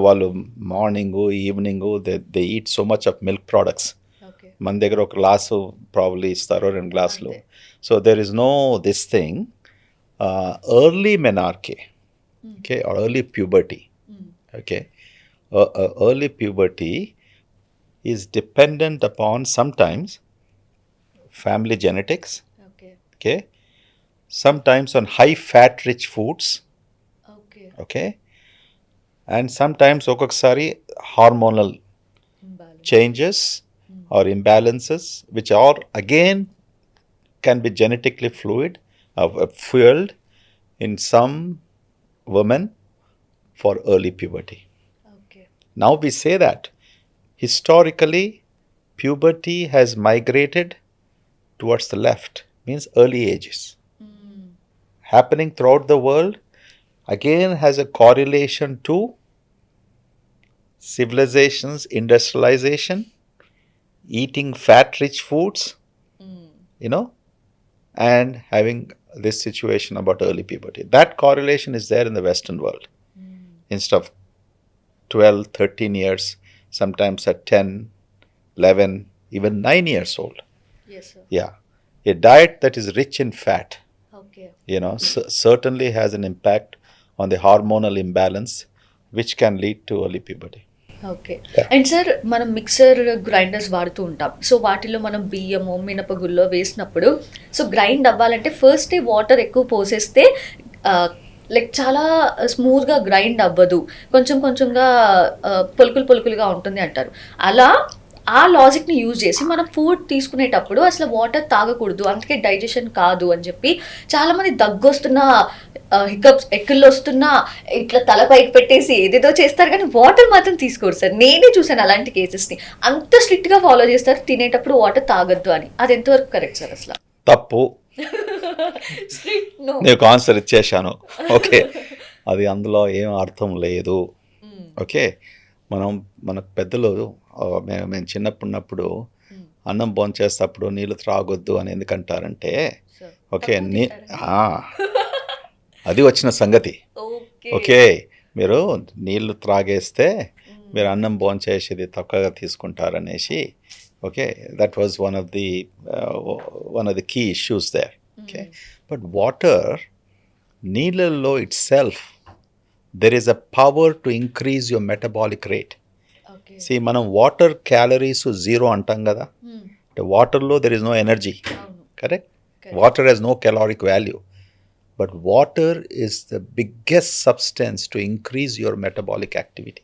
వాళ్ళు morning evening they eat so much of milk products. మన దగ్గర ఒక గ్లాసు ప్రాబ్లీ ఇస్తారో 2 గ్లాసులు. అంతే. So there is no this thing early menarche, okay, early puberty, okay. Early puberty is dependent upon sometimes family genetics, okay. okay, sometimes on high fat rich foods, okay. okay, and sometimes ఒక్కొక్కసారి hormonal imbalance. changes or imbalances which are again can be genetically fueled in some women for early puberty. Okay. Now we say that historically puberty has migrated towards the left, means early ages. Happening throughout the world again has a correlation to civilizations, industrialization, eating fat rich foods, you know, and having this situation about early puberty. That correlation is there in the Western world. Instead of 12, 13 years, sometimes at 10, 11, even 9 years old. Yes, sir. Yeah. A diet that is rich in fat, okay. you know, certainly has an impact on the hormonal imbalance, which can lead to early puberty. Okay. And sir మనం mixer grinders వాడుతూ ఉంటాం. So వాటిలో మనం బియ్యము మినపగుల్లో వేసినప్పుడు so grind అవ్వాలంటే first water ఎక్కువ పోసేస్తే లైక్ చాలా స్మూత్గా గ్రైండ్ అవ్వదు, కొంచెం కొంచెంగా పొలుకులుగా ఉంటుంది అంటారు. అలా ఆ లాజిక్ని యూజ్ చేసి మనం ఫుడ్ తీసుకునేటప్పుడు అసలు వాటర్ తాగకూడదు, అందుకే డైజెషన్ కాదు అని చెప్పి చాలామంది దగ్గు వస్తున్నా హికప్స్ ఎక్కళ్ళు వస్తున్నా ఇట్లా తల పైకి పెట్టేసి ఏదేదో చేస్తారు కానీ వాటర్ మాత్రం తీసుకోరు సార్. నేనే చూసాను అలాంటి కేసెస్ని. అంత స్ట్రిక్ట్గా ఫాలో చేస్తారు తినేటప్పుడు వాటర్ తాగొద్దు అని. అది ఎంతవరకు కరెక్ట్ సార్ అసలు? తప్పు. నేను ఆన్సర్ ఇచ్చేసాను, ఓకే. అది అందులో ఏం అర్థం లేదు, ఓకే. మన పెద్దలు మేము చిన్నప్పుడు అన్నం భోంచేసేటప్పుడు నీళ్ళు త్రాగొద్దు అని ఎందుకంటారంటే, ఓకే, అది వచ్చిన సంగతి, ఓకే. మీరు నీళ్లు త్రాగేస్తే మీరు అన్నం భోంచేసేది తక్కువగా తీసుకుంటారనేసి, okay. That was one of the key issues there, okay. But water, నీళ్ళల్లో itself there is a power to increase your metabolic rate. Okay. See, మనం వాటర్ క్యాలరీస్ 0 అంటాం కదా. వాటర్లో there is no energy, correct? Water has no caloric value, but water is the biggest substance to increase your metabolic activity.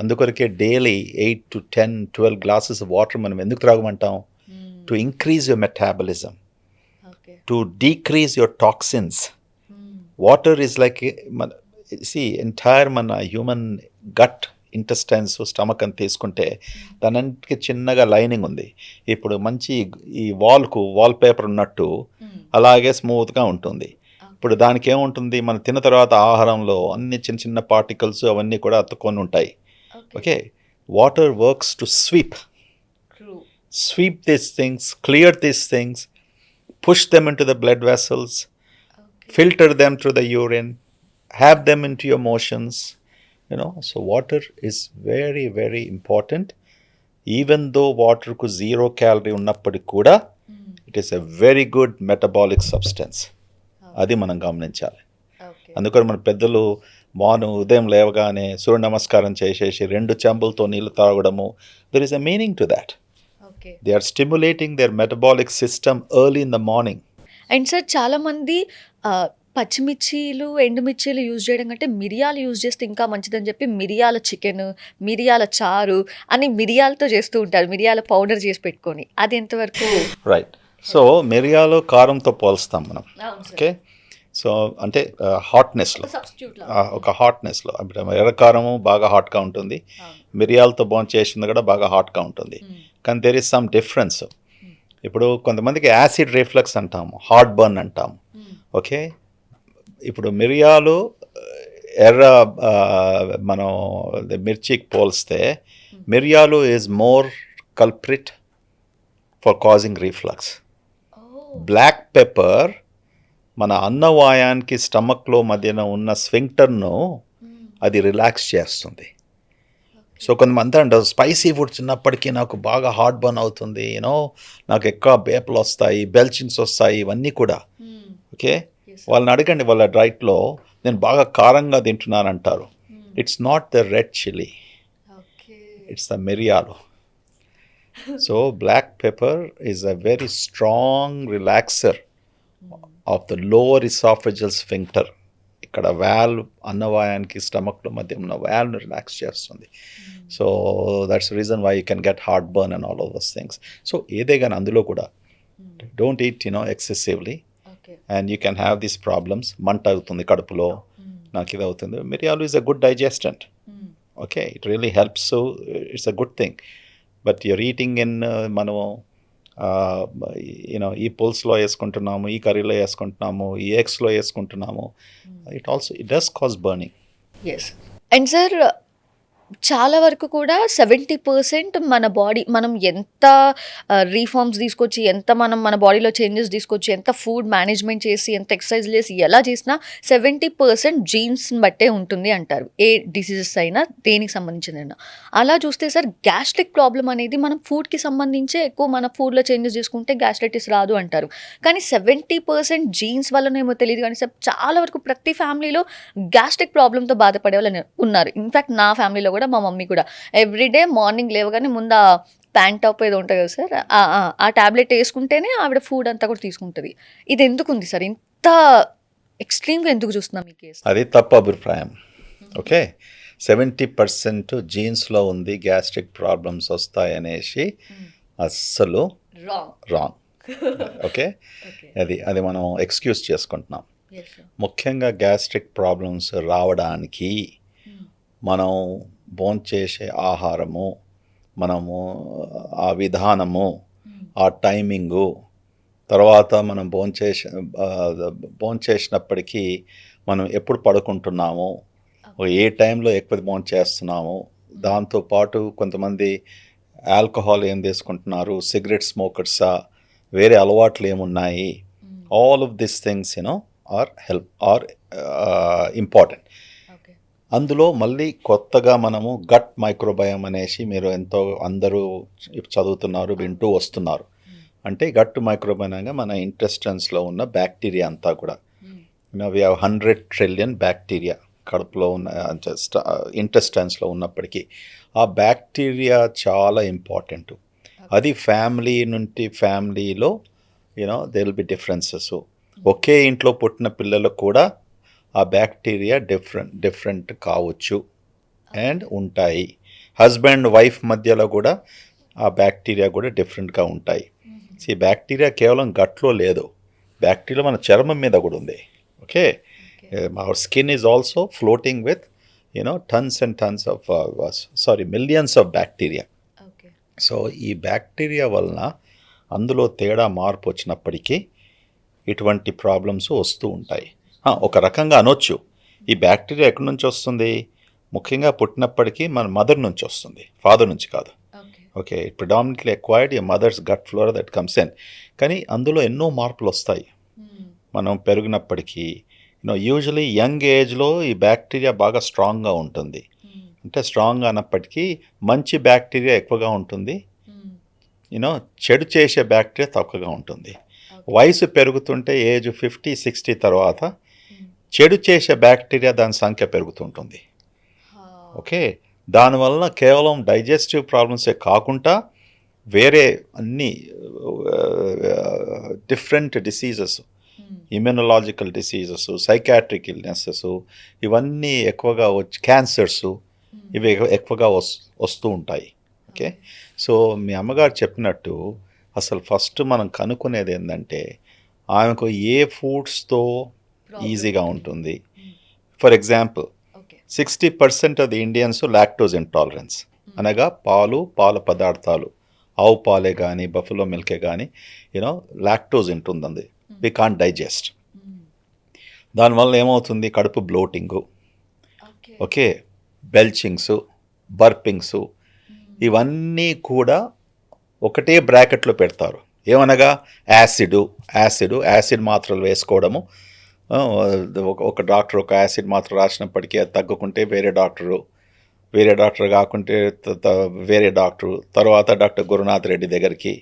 అందుకొరకే daily 8 to 10, 12 glasses of water మనం ఎందుకు త్రాగమంటాం? To increase your metabolism, to decrease your toxins. Water is like, see, entire మన human gut intestines stomach అని తీసుకుంటే దానికి చిన్నగా lining ఉంది. ఇప్పుడు మంచి ఈ వాల్ పేపర్ ఉన్నట్టు అలాగే స్మూత్గా ఉంటుంది. ఇప్పుడు దానికి ఏముంటుంది, మనం తిన్న తర్వాత ఆహారంలో అన్ని చిన్న చిన్న పార్టికల్స్ అవన్నీ కూడా అతుక్కొని ఉంటాయి, okay. Water works to sweep these things, clear these things, push them into the blood vessels, filter them through the urine, have them into your motions, you know. So water is very, very important. Even though water ku 0 calorie unnappadiki kuda, it is a very good metabolic substance. Adi manam gamanintali. అందుకని మన పెద్దలు ఉదయం లేవగానే సూర్య నమస్కారం చేసేసి 2 చెంబులతో నీళ్ళు తాగడము, there is a meaning to that. They are stimulating their metabolic system early in the morning. And sir చాలామంది పచ్చిమిర్చీలు ఎండుమిర్చీలు యూజ్ చేయడం కంటే మిరియాలు యూజ్ చేస్తే ఇంకా మంచిదని చెప్పి మిరియాల చికెన్, మిరియాల చారు అని మిరియాలతో చేస్తూ ఉంటారు, మిరియాల పౌడర్ చేసి పెట్టుకొని. అది ఎంతవరకు రైట్? సో మిరియాలు కారంతో పోల్స్తాం మనం, ఓకే. సో అంటే హాట్నెస్లో, ఒక హాట్నెస్లో ఎర్రకారము బాగా హాట్గా ఉంటుంది, మిరియాలతో చేసింది కూడా బాగా హాట్గా ఉంటుంది. కానీ దేర్ ఇస్ సమ్ డిఫరెన్స్. ఇప్పుడు కొంతమందికి యాసిడ్ రిఫ్లక్స్ అంటాము, హార్ట్ బర్న్ అంటాము, ఓకే. ఇప్పుడు మిరియాలు మనం మిర్చికి పోల్స్తే మిరియాలు is more culprit for causing reflux. Black pepper మన అన్నవాయానికి స్టమక్లో మధ్యన ఉన్న స్ఫింక్టర్ను అది రిలాక్స్ చేస్తుంది. సో కొంతమంది అంటారు స్పైసీ ఫుడ్ చిన్నప్పటికీ నాకు బాగా హార్ట్ బర్న్ అవుతుంది, నాకు ఎక్కువ బేపలు వస్తాయి, బెల్చిన్స్ వస్తాయి, ఇవన్నీ కూడా. ఓకే, వాళ్ళని అడగండి వాళ్ళ డైట్లో నేను బాగా కారంగా తింటున్నానంటారు. It's not the red chilli, it's the మిరియాలు. So black pepper is a very strong relaxer of the lower oesophageal sphincter. ఇక్కడ వాల్వ్ అన్నవాయానికి స్టమక్లో మధ్య ఉన్న వాల్వ్ని రిలాక్స్ చేస్తుంది. So that's reason why you can get heartburn and all of those things. So ఏదే కానీ అందులో కూడా don't eat excessively and you can have these problems. మంట అవుతుంది కడుపులో, నాకు ఇది అవుతుంది. మిరియాలు is a good digestant. Okay, it really helps. It's a good thing. But your eating in మనము ఈ పుల్స్లో వేసుకుంటున్నాము, ఈ కర్రీలో వేసుకుంటున్నాము, ఈ ఎగ్స్లో వేసుకుంటున్నాము. It does cause burning. Yes. And sir చాలా వరకు కూడా 70% మన బాడీ మనం ఎంత రీఫార్మ్స్ తీసుకొచ్చి, ఎంత మనం మన బాడీలో చేంజెస్ తీసుకొచ్చి, ఎంత ఫుడ్ మేనేజ్మెంట్ చేసి, ఎంత ఎక్సర్సైజ్ చేసి ఎలా చేసినా 70% జీన్స్ని బట్టే ఉంటుంది అంటారు. ఏ డిసీజెస్ అయినా దేనికి సంబంధించిందైనా. అలా చూస్తే సార్ గ్యాస్ట్రిక్ ప్రాబ్లం అనేది మనం ఫుడ్కి సంబంధించే ఎక్కువ, మన ఫుడ్లో చేంజెస్ చేసుకుంటే గ్యాస్ట్రైటిస్ రాదు అంటారు. కానీ 70% జీన్స్ వల్లనేమో తెలియదు కానీ సార్ చాలా వరకు ప్రతి ఫ్యామిలీలో గ్యాస్ట్రిక్ ప్రాబ్లంతో బాధపడే వాళ్ళు ఉన్నారు. ఇన్ఫ్యాక్ట్ నా ఫ్యామిలీలో కూడా, మా మమ్మీ కూడా ఎవ్రీడే మార్నింగ్ లేవగానే ముందు ఆ ప్యాంటాప్ ఏదో ఉంటుంది కదా సార్, ఆ టాబ్లెట్ వేసుకుంటేనే ఆవిడ ఫుడ్ అంతా కూడా తీసుకుంటుంది. ఇది ఎందుకు ఉంది సార్? ఇంత ఎక్స్ట్రీమ్గా ఎందుకు చూస్తున్నాం ఈ కేసు? అది తప్పు అభిప్రాయం. ఓకే, 70% జీన్స్లో ఉంది గ్యాస్ట్రిక్ ప్రాబ్లమ్స్ వస్తాయనేసి అస్సలు రాంగ్. ఓకే, అది మనం ఎక్స్క్యూజ్ చేసుకుంటున్నాం. ముఖ్యంగా గ్యాస్ట్రిక్ ప్రాబ్లమ్స్ రావడానికి మనం భోంచేసే ఆహారము, మనము ఆ విధానము, ఆ టైమింగు, తర్వాత మనం భోంచేసినప్పటికీ మనం ఎప్పుడు పడుకుంటున్నాము, ఏ టైంలో ఎక్కువ భోంచేస్తున్నాము, దాంతోపాటు కొంతమంది ఆల్కహాల్ ఏం తీసుకుంటున్నారు, సిగరెట్ స్మోకర్సా, వేరే అలవాట్లు ఏమున్నాయి, all of this things are important. అందులో మళ్ళీ కొత్తగా మనము గట్ మైక్రోబయోమ్ అనేసి మీరు అందరూ చదువుతున్నారు, వింటూ వస్తున్నారు. అంటే గట్ మైక్రోబయోమ్గా మన ఇంటెస్టైన్స్లో ఉన్న బ్యాక్టీరియా అంతా కూడా, వి హ్యావ్ 100 ట్రిలియన్ బ్యాక్టీరియా కడుపులో ఉన్న ఇంటెస్టైన్స్లో ఉన్నప్పటికీ ఆ బ్యాక్టీరియా చాలా ఇంపార్టెంట్. అది ఫ్యామిలీ నుండి ఫ్యామిలీలో దే విల్ బి డిఫరెన్సెస్. ఒకే ఇంట్లో పుట్టిన పిల్లలకు కూడా ఆ బ్యాక్టీరియా డిఫరెంట్ కావచ్చు అండ్ ఉంటాయి. హస్బెండ్ వైఫ్ మధ్యలో కూడా ఆ బ్యాక్టీరియా కూడా డిఫరెంట్గా ఉంటాయి. ఈ బ్యాక్టీరియా కేవలం గట్లో లేదు, బ్యాక్టీరియా మన చర్మం మీద కూడా ఉంది. Okay, our skin is also floating with tons and tons of millions of bacteria. So ఈ బ్యాక్టీరియా వలన అందులో తేడా మార్పు వచ్చినప్పటికీ ఇటువంటి ప్రాబ్లమ్స్ వస్తూ ఉంటాయి. ఒక రకంగా అనొచ్చు, ఈ బ్యాక్టీరియా ఎక్కడి నుంచి వస్తుంది? ముఖ్యంగా పుట్టినప్పటికీ మన మదర్ నుంచి వస్తుంది, ఫాదర్ నుంచి కాదు. Okay, it predominantly acquired your mother's gut flora that comes in. కానీ అందులో ఎన్నో మార్పులు వస్తాయి మనం పెరిగినప్పటికీ. యూజువలీ యంగ్ ఏజ్లో ఈ బ్యాక్టీరియా బాగా స్ట్రాంగ్గా ఉంటుంది. అంటే స్ట్రాంగ్ అన్నప్పటికీ మంచి బ్యాక్టీరియా ఎక్కువగా ఉంటుంది, చెడు చేసే బ్యాక్టీరియా తక్కువగా ఉంటుంది. వయసు పెరుగుతుంటే ఏజ్ 50-60 తర్వాత చెడు చేసే బ్యాక్టీరియా దాని సంఖ్య పెరుగుతుంటుంది. ఓకే, దానివల్ల కేవలం డైజెస్టివ్ ప్రాబ్లమ్సే కాకుండా వేరే అన్ని different diseases, immunological diseases, psychiatric illnesses, ఇవన్నీ ఎక్కువగా క్యాన్సర్స్, ఇవి ఎక్కువగా వస్తూ ఉంటాయి. ఓకే, సో మీ అమ్మగారు చెప్పినట్టు అసలు ఫస్ట్ మనం కనుక్కునేది ఏంటంటే ఆమెకు ఏ ఫుడ్స్తో ఈజీగా ఉంటుంది. For example 60% of the Indians lactose intolerance, అనగా పాల పదార్థాలు, ఆవు పాలే కానీ బఫెలో మిల్కే కానీ లాక్టోజ్ ఉంటుందండి. We can't digest. దానివల్ల ఏమవుతుంది? కడుపు బ్లోటింగు, ఓకే, బెల్చింగ్స్, బర్పింగ్స్, ఇవన్నీ కూడా ఒకటే బ్రాకెట్లో పెడతారు. ఏమనగా యాసిడ్ మాత్రలు వేసుకోవడము. ఒక డాక్టర్ ఒక యాసిడ్ మాత్ర రాసినప్పటికీ అది తగ్గుకుంటే వేరే డాక్టరు వేరే డాక్టర్ కాకుంటే వేరే డాక్టర్, తర్వాత డాక్టర్ గురునాథ్ రెడ్డి దగ్గరికి.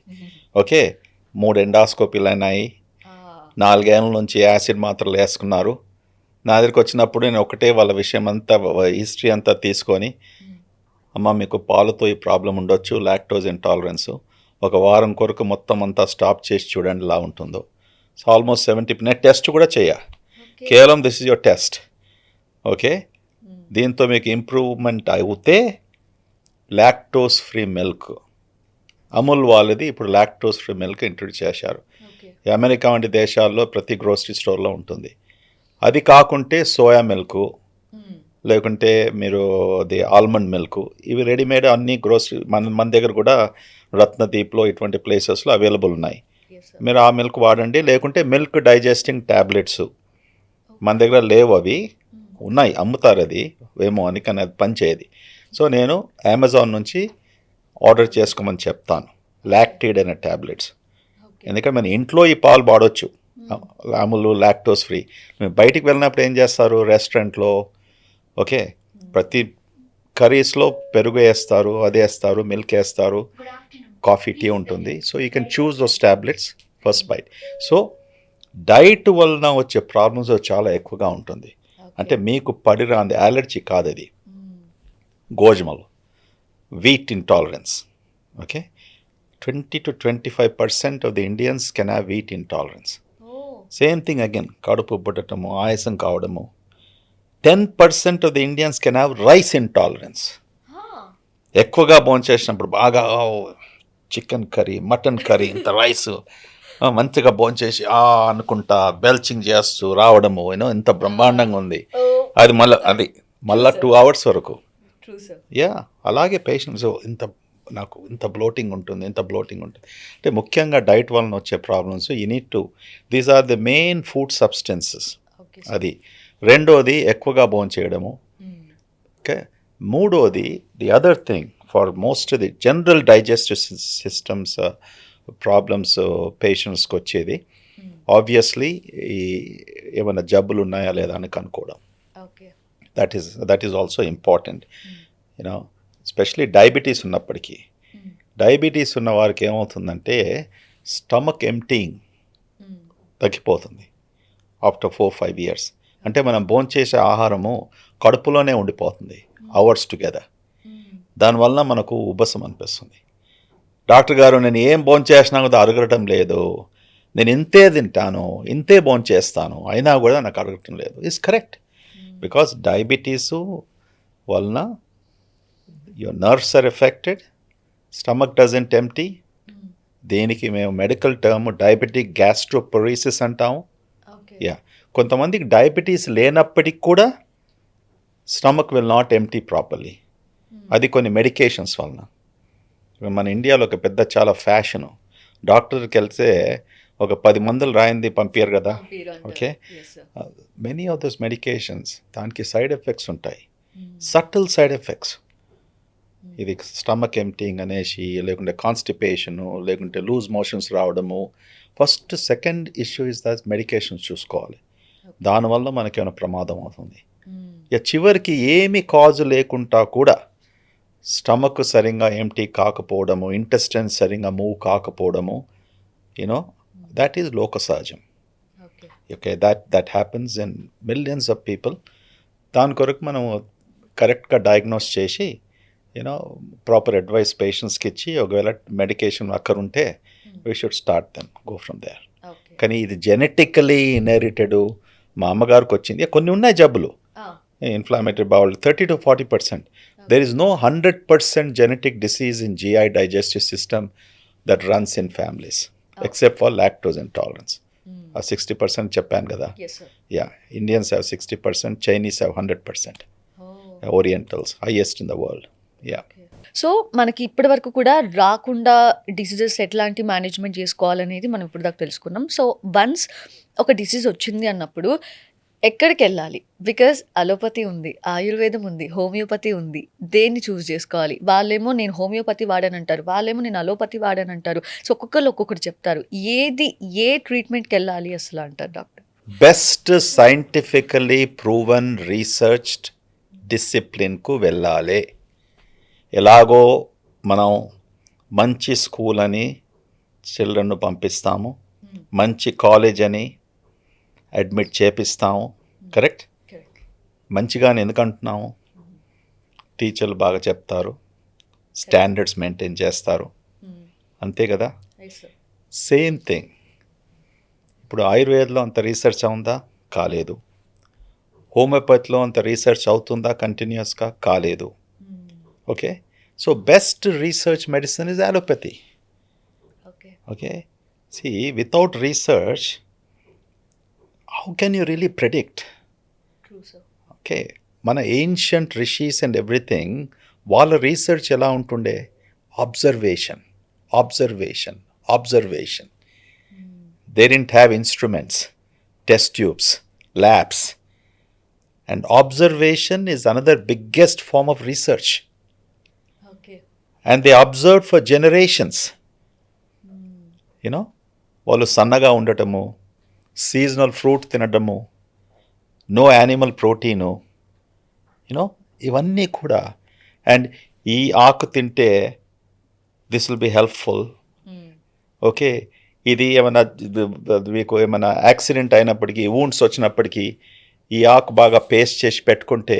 ఓకే, 3 ఎండాస్కోపీలు అయినాయి, 4 ఏళ్ళ నుంచి యాసిడ్ మాత్రలు వేసుకున్నారు. నా దగ్గరికి వచ్చినప్పుడు నేను ఒకటే వాళ్ళ విషయం అంతా, హిస్టరీ అంతా తీసుకొని, అమ్మ మీకు పాలతో ఈ ప్రాబ్లం ఉండొచ్చు, లాక్టోజ్ ఇంటాలరెన్స్, ఒక వారం కొరకు మొత్తం అంతా స్టాప్ చేసి చూడండి ఎలా ఉంటుందో. సో ఆల్మోస్ట్ 70 నేను టెస్ట్ కూడా కేవలం this is your test. Okay, దీంతో మీకు ఇంప్రూవ్మెంట్ అవుతే లాక్టోస్ ఫ్రీ మిల్క్, అమూల్ వాళ్ళది ఇప్పుడు లాక్టోస్ ఫ్రీ మిల్క్ ఇంట్రొడ్యూస్ చేశారు. అమెరికా వంటి దేశాల్లో ప్రతి గ్రోసరీ స్టోర్లో ఉంటుంది. అది కాకుంటే సోయా మిల్క్, లేకుంటే మీరు అది ఆల్మండ్ మిల్క్, ఇవి రెడీమేడ్ అన్ని గ్రోసరీ మన దగ్గర కూడా రత్నదీప్లో ఇటువంటి ప్లేసెస్లో అవైలబుల్ ఉన్నాయి. మీరు ఆ మిల్క్ వాడండి. లేకుంటే మిల్క్ డైజెస్టింగ్ ట్యాబ్లెట్స్ మన దగ్గర లేవు, అవి ఉన్నాయి, అమ్ముతారు, అది ఏమో అని, కానీ అది పనిచేయదు. సో నేను అమెజాన్ నుంచి ఆర్డర్ చేసుకోమని చెప్తాను, లాక్టేడ్ అనే ట్యాబ్లెట్స్. ఎందుకంటే మన ఇంట్లో ఈ పాలు వాడవచ్చు, అమూల్ లాక్టోస్ ఫ్రీ. మేము బయటికి వెళ్ళినప్పుడు ఏం చేస్తారు, రెస్టారెంట్లో ఓకే ప్రతి కర్రీస్లో పెరుగు వేస్తారు, అది వేస్తారు, మిల్క్ వేస్తారు, కాఫీ, టీ ఉంటుంది. So you can choose those tablets first bite. So diet వలన వచ్చే ప్రాబ్లమ్స్ చాలా ఎక్కువగా ఉంటుంది. అంటే మీకు పడిరాంది అలర్జీ కాదు, అది గోధుమలు, wheat intolerance. Okay, 20 to 25% of the Indians can have wheat intolerance. Same thing again, కడుపు పుట్టడము, ఆయాసం కావడము. 10% of the Indians can have rice intolerance. ఎక్కువగా భోంచేసినప్పుడు బాగా చికెన్ కర్రీ, మటన్ కర్రీ, ఇంత రైస్ మంచిగా భోంచేసి అనుకుంటా బెల్చింగ్ చేస్తూ రావడము, ఇంత బ్రహ్మాండంగా ఉంది. అది మళ్ళీ 2 hours వరకు. యా, అలాగే పేషెంట్స్ నాకు ఇంత బ్లోటింగ్ ఉంటుంది, అంటే ముఖ్యంగా డైట్ వలన వచ్చే problems. You need to, these are the main food substances. అది రెండోది ఎక్కువగా భోంచేయడము. ఓకే, మూడోది the other thing for most the general digestive systems problems పేషెంట్స్కి వచ్చేది ఆబ్వియస్లీ ఈ ఏమైనా జబ్బులు ఉన్నాయా లేదా అని కనుక్కోవడం. That is also important. You know especially diabetes ఉన్నప్పటికీ, డయాబెటీస్ ఉన్న వారికి ఏమవుతుందంటే స్టమక్ ఎంప్టీయింగ్ తగ్గిపోతుంది ఆఫ్టర్ 4-5 years. అంటే మనం భోంచేసే ఆహారము కడుపులోనే ఉండిపోతుంది అవర్స్ టుగెదర్. దానివల్ల మనకు ఉబ్బసం అనిపిస్తుంది. డాక్టర్ గారు నేను ఏం భోంచేసినా కూడా అరగటం లేదు, నేను ఇంతే తింటాను, ఇంతే భోంచేస్తాను, అయినా కూడా నాకు అరగటం లేదు. ఇట్స్ కరెక్ట్, బికాస్ డయాబెటీసు వలన your nerves are affected, stomach doesn't empty. దేనికి మేము మెడికల్ టర్మ్ డయాబెటిక్ గ్యాస్ట్రోపరేసిస్ అంటాము. యా, కొంతమందికి డయాబెటీస్ లేనప్పటికి కూడా stomach will not empty properly. అది కొన్ని మెడికేషన్స్ వలన. మన ఇండియాలో ఒక పెద్ద చాలా ఫ్యాషను, డాక్టర్కి వెళ్తే ఒక 10 మందులు రాయింది పంపించారు కదా. Okay, many of those medications దానికి సైడ్ ఎఫెక్ట్స్ ఉంటాయి, సటిల్ సైడ్ ఎఫెక్ట్స్. ఇది స్టమక్ ఎంప్టింగ్ అనేసి, లేకుంటే కాన్స్టిపేషను, లేకుంటే లూజ్ మోషన్స్ రావడము. First second issue is that medications చూసుకోవాలి. దానివల్ల మనకేమైనా ప్రమాదం అవుతుంది. ఇక చివరికి ఏమి కాజు లేకుండా కూడా స్టమక్ సరిగ్గా ఎంప్టీ కాకపోవడము, ఇంటెస్టైన్ సరిగ్గా మూవ్ కాకపోవడము, దట్ ఈజ్ లోకసహజం. Okay, that happens in millions of people. దాని కొరకు మనం కరెక్ట్గా డయాగ్నోస్ చేసి ప్రాపర్ అడ్వైస్ పేషెంట్స్కి ఇచ్చి, ఒకవేళ మెడికేషన్ అక్కరుంటే we should start them, go from there. కానీ ఇది జెనెటికలీ ఇన్హెరిటెడ్, మా అమ్మగారికి వచ్చింది. కొన్ని ఉన్నాయి జబ్బులు, inflammatory bowl 30 to 40%. There is no 100% genetic disease in GI digestive system that runs in families, except for lactose intolerance. 60% చెప్పాను కదా. Yeah, Indians have 60%, Chinese have 100%, orientals highest in the world. Yeah, so మనకి ఇప్పటి వరకు కూడా రాకుండా diseases ఎట్లాంటి management చేసుకోవాలనేది మనం ఇప్పుడు దాకా తెలుసుకున్నాం. సో వన్స్ ఒక డిసీజ్ వచ్చింది అన్నప్పుడు ఎక్కడికి వెళ్ళాలి? బికాజ్ అలోపతి ఉంది, ఆయుర్వేదం ఉంది, హోమియోపతి ఉంది. దేన్ని చూస్ చేసుకోవాలి? వాళ్ళేమో నేను హోమియోపతి వాడానంటారు, వాళ్ళేమో నేను అలోపతి వాడానంటారు. సో ఒక్కొక్కరు ఒక్కొక్కటి చెప్తారు. ఏ ట్రీట్మెంట్కి వెళ్ళాలి అసలు అంటారు doctor? Best scientifically proven researched డిసిప్లిన్కు వెళ్ళాలి. ఎలాగో మనం మంచి స్కూల్ అని చిల్డ్రన్ను పంపిస్తాము, మంచి కాలేజ్ అని అడ్మిట్ చేపిస్తాము, కరెక్ట్? మంచిగానే ఎందుకు అంటున్నాము? టీచర్లు బాగా చెప్తారు, స్టాండర్డ్స్ మెయింటైన్ చేస్తారు, అంతే కదా? సేమ్ థింగ్ ఇప్పుడు ఆయుర్వేదంలో అంత రీసెర్చ్ అవుందా? కాలేదు. హోమియోపతిలో అంత రీసెర్చ్ అవుతుందా కంటిన్యూస్గా? కాలేదు. Okay, so best research medicine is allopathy. Okay, see, without research, how can you really predict? True, sir. Okay, మన ఏన్షియంట్ రిషీస్ అండ్ ఎవ్రీథింగ్ వాళ్ళ రీసెర్చ్ ఎలా ఉంటుండే? Observation, observation, observation. They didn't have instruments, test tubes, labs. And observation is another biggest form of research. Okay. And they observed for generations. వాళ్ళు సన్నగా ఉండటము, seasonal fruit తినడము, no animal protein, ఇవన్నీ కూడా. And ఈ ఆకు తింటే this will be helpful. Okay, ఇది ఏమైనా మీకు ఏమైనా యాక్సిడెంట్ అయినప్పటికీ, వూండ్స్ వచ్చినప్పటికీ ఈ ఆకు బాగా పేస్ట్ చేసి పెట్టుకుంటే,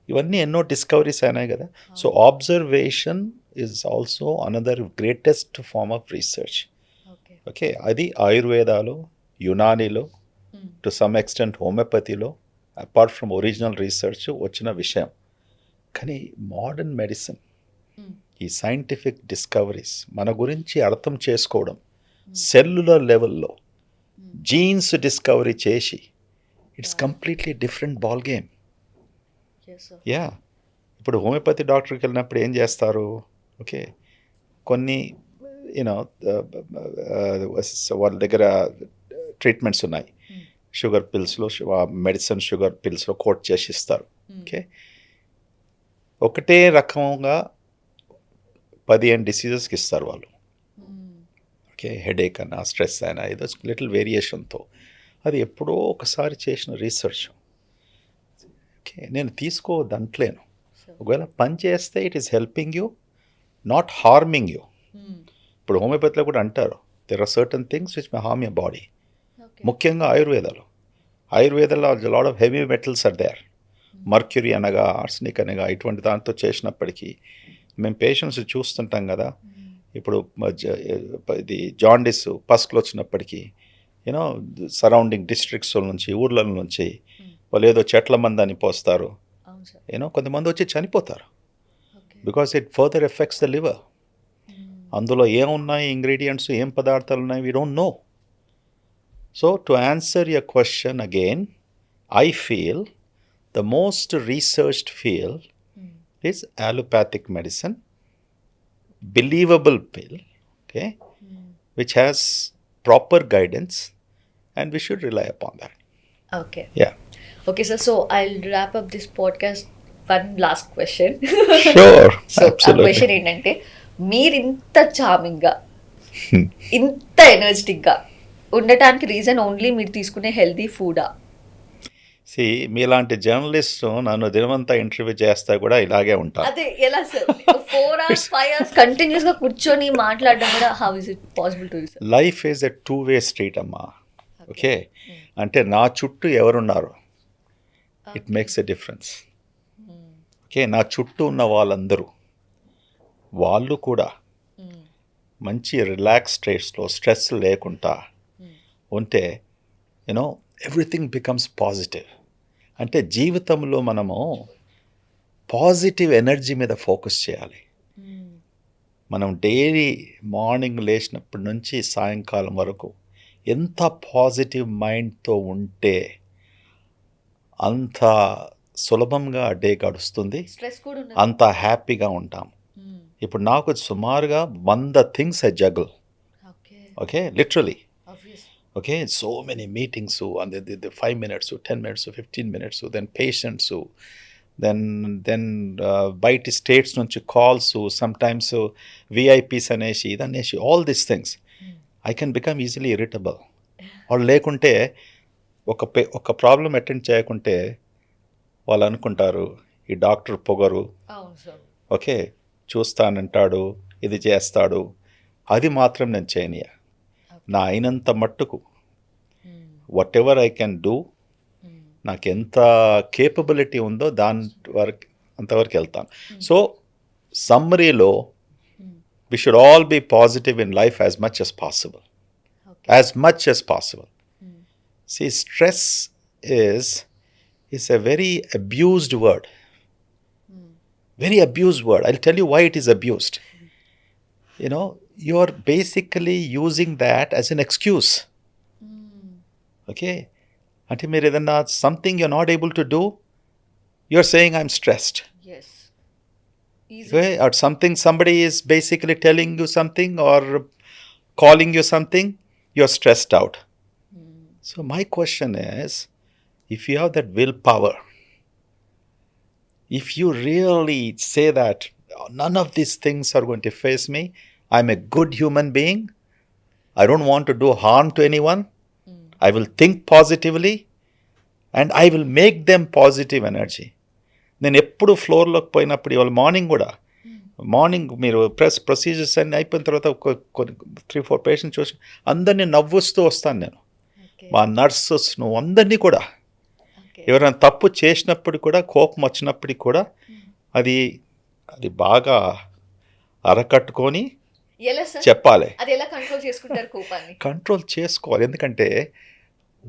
ఇవన్నీ ఎన్నో డిస్కవరీస్ అయినాయి కదా. So observation is also another greatest form of research. Okay, అది ఆయుర్వేదాలో, యునానీలో, టు సమ్ ఎక్స్టెంట్ హోమియోపతిలో, అపార్ట్ ఫ్రమ్ ఒరిజినల్ రీసెర్చ్ వచ్చిన విషయం. కానీ మోడర్న్ మెడిసిన్, ఈ సైంటిఫిక్ డిస్కవరీస్ మన గురించి అర్థం చేసుకోవడం, సెల్యులర్ లెవెల్లో జీన్స్ డిస్కవరీ చేసి, it's completely different ball game. Yeah, ఇప్పుడు హోమియోపతి డాక్టర్కి వెళ్ళినప్పుడు ఏం చేస్తారు? ఓకే, కొన్ని వాళ్ళ దగ్గర ట్రీట్మెంట్స్ ఉన్నాయి, షుగర్ పిల్స్లో, మెడిసిన్ షుగర్ పిల్స్లో కోట్ చేసి ఇస్తారు. ఓకే, ఒకటే రకంగా 15 డిసీజెస్కి ఇస్తారు వాళ్ళు. ఓకే, హెడేక్ అయినా, స్ట్రెస్ అయినా, ఏదో లిటిల్ వేరియేషన్తో. అది ఎప్పుడో ఒకసారి చేసిన రీసెర్చ్. ఓకే, నేను తీసుకోవద్దంటలేను. ఒకవేళ పని చేస్తే it is helping you, not harming you. ఇప్పుడు హోమియోపతిలో కూడా అంటారు, there are certain things which may harm your body. ముఖ్యంగా ఆయుర్వేదాలో lot of heavy metals are there. Mercury అనగా, ఆర్సనిక్ అనగా, ఇటువంటి దాంతో చేసినప్పటికీ మేము పేషెంట్స్ చూస్తుంటాం కదా. ఇప్పుడు ఇది జాండిస్, పస్కులు వచ్చినప్పటికీ సరౌండింగ్ డిస్ట్రిక్ట్స్ నుంచి, ఊర్ల నుంచి వాళ్ళు ఏదో చెట్ల మందని పోస్తారు. కొంతమంది వచ్చి చనిపోతారు because it further effects the liver. అందులో ఏమున్నాయి ఇంగ్రీడియంట్స్, ఏం పదార్థాలు ఉన్నాయి, we don't know. So to answer your question again, I feel the most researched field is allopathic medicine, believable pill, okay, which has proper guidance, and we should rely upon that. Okay. Yeah. Okay, sir. So I'll wrap up this podcast. One last question. Sure. So Absolutely. ఆ question ఏంటంటే, మీరు ఇంత చార్మింగ్గా, ఇంత ఎనర్జెటిక్గా ఉండటానికి reason only మీరు తీసుకునే healthy ఫుడా? మీలాంటి జర్నలిస్ట్ నన్ను దినమంతా ఇంటర్వ్యూ చేస్తా కూడా ఇలాగే ఉంటాను. అదే ఎలా సార్? 4 hours 5 hours కంటిన్యూస్గా కూర్చొని మాట్లాడడం కూడా, how is it possible to you sir? Life is a 2-way street అమ్మా. ఓకే, అంటే నా చుట్టూ ఎవరున్నారు, it makes a difference. Okay, నా చుట్టూ ఉన్న వాళ్ళందరూ, వాళ్ళు కూడా మంచి రిలాక్స్ స్టేట్స్లో, స్ట్రెస్ లేకుండా ఉంటే ఎవ్రీథింగ్ బికమ్స్ పాజిటివ్. అంటే జీవితంలో మనము పాజిటివ్ ఎనర్జీ మీద ఫోకస్ చేయాలి. మనం డైలీ మార్నింగ్ లేచినప్పటి నుంచి సాయంకాలం వరకు ఎంత పాజిటివ్ మైండ్తో ఉంటే అంత సులభంగా డే గడుస్తుంది, అంత హ్యాపీగా ఉంటాం. ఇప్పుడు నాకు సుమారుగా 100 things I juggle. Okay, literally. Okay, so many meetings, and the 5 minutes, 10 minutes, 15 minutes, then patients, then బయటి స్టేట్స్ నుంచి కాల్స్, సమ్టైమ్స్ విఐపీస్ అనేసి, ఇదనేసి, all these things I can become easily irritable. వాళ్ళు లేకుంటే ఒక ప్రాబ్లం అటెండ్ చేయకుంటే వాళ్ళు అనుకుంటారు ఈ డాక్టర్ పొగరు. ఓకే, చూస్తానంటాడు, ఇది చేస్తాడు, అది మాత్రం నేను చేయనియా. నా అయినంత మట్టుకు whatever I can do, నాకు ఎంత కేపబిలిటీ ఉందో దాని వరకు అంతవరకు వెళ్తాను. సో సమ్మరీలో we should all be positive in life as much as possible. Okay. As much as possible. See, stress is a very abused word. Very abused word. I'll tell you why it is abused. You know, you're basically using that as an excuse. Okay? Ante meer edanna something you're not able to do, you're saying I'm stressed. Yes. Easy. Okay? Or something, somebody is basically telling you something or calling you something, you're stressed out. So my question is, if you have that willpower, if you really say that none of these things are going to face me, I'm a good human being, I don't want to do harm to anyone, I will think positively and I will make them positive energy. నేను ఎప్పుడు ఫ్లోర్లోకి పోయినప్పుడు ఇవాళ morning మీరు procedures అన్నీ అయిపోయిన తర్వాత 3-4 patients చూసి అందరినీ నవ్వుస్తూ వస్తాను నేను. మా నర్సెస్ నువ్వు అందరినీ కూడా ఎవరైనా తప్పు చేసినప్పుడు కూడా, కోపం వచ్చినప్పటికి కూడా అది బాగా అరకట్టుకొని చెప్పాలి. కంట్రోల్ చేసుకోవాలి. ఎందుకంటే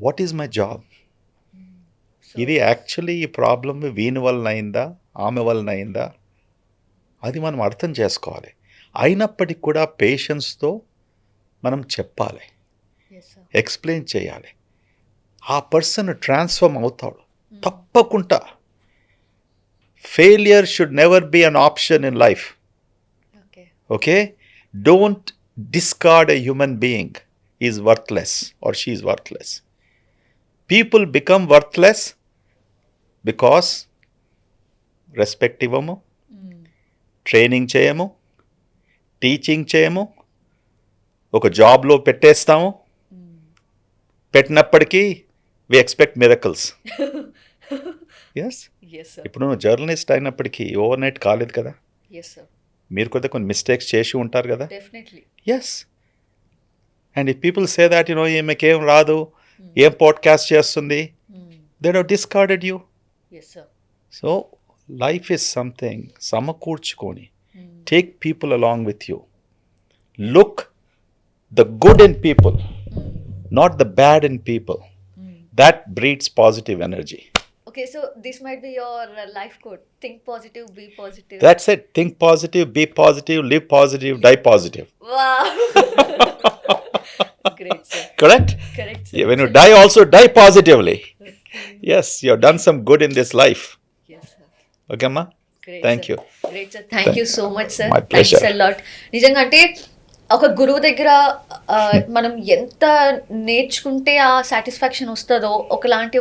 వాట్ ఈజ్ మై జాబ్? ఇది యాక్చువల్లీ ఈ ప్రాబ్లం వీని వలన అయిందా, ఆమె వలన అయిందా, అది మనం అర్థం చేసుకోవాలి. అయినప్పటికీ కూడా పేషెన్స్తో మనం చెప్పాలి, ఎక్స్ప్లెయిన్ చేయాలి. ఆ పర్సన్ ట్రాన్స్ఫార్మ్ అవుతాడు తప్పకుండా. Failure should never be an option in life. Okay, don't discard a human being is worthless or she is worthless. People become worthless because respect ఇవ్వము, ట్రైనింగ్ చేయము, టీచింగ్ చేయము, ఒక జాబ్లో పెట్టేస్తాము. పెట్టినప్పటికీ వి ఎక్స్పెక్ట్ మిరకల్స్. ఎస్, ఇప్పుడు నువ్వు journalist అయినప్పటికీ ఓవర్ నైట్ కాలేదు కదా. మీరు కొద్దిగా కొన్ని మిస్టేక్స్ చేసి ఉంటారు కదా. Yes, and if people say that ఈమెకేం రాదు, ఏం పాడ్కాస్ట్ చేస్తుంది, they have discarded you. So life is something సమకూర్చుకొని, take people along with you, look the good in people, not the bad in people. That breeds positive energy. Okay, so this might be your life quote. Think positive, be positive. That's it. Think positive, be positive, live positive, die positive. Wow. Great, sir. Correct? Correct, sir. Yeah, when you die, also die positively. Okay. Yes, you have done some good in this life. Yes, sir. Okay, ma? Great, Thank sir. you. Great, sir. Thank you so much, sir. My pleasure. Thanks a lot. నిజంగా అంటే ఒక గురువు దగ్గర మనం ఎంత నేర్చుకుంటే ఆ satisfaction వస్తుందో, ఒకలాంటి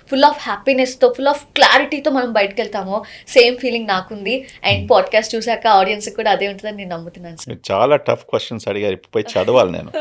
ఫుల్ ఆఫ్ హ్యాపీనెస్తో, ఫుల్ ఆఫ్ క్లారిటీతో మనం బయటకు వెళ్తామో, సేమ్ ఫీలింగ్ నాకుంది. అండ్ పాడ్కాస్ట్ చూసాక ఆడియన్స్కి కూడా అదే ఉంటుందని నేను నమ్ముతున్నాను సార్. చాలా టఫ్ క్వశ్చన్స్ అడిగారు, ఇప్పుడు పోయి చదవాలి నేను.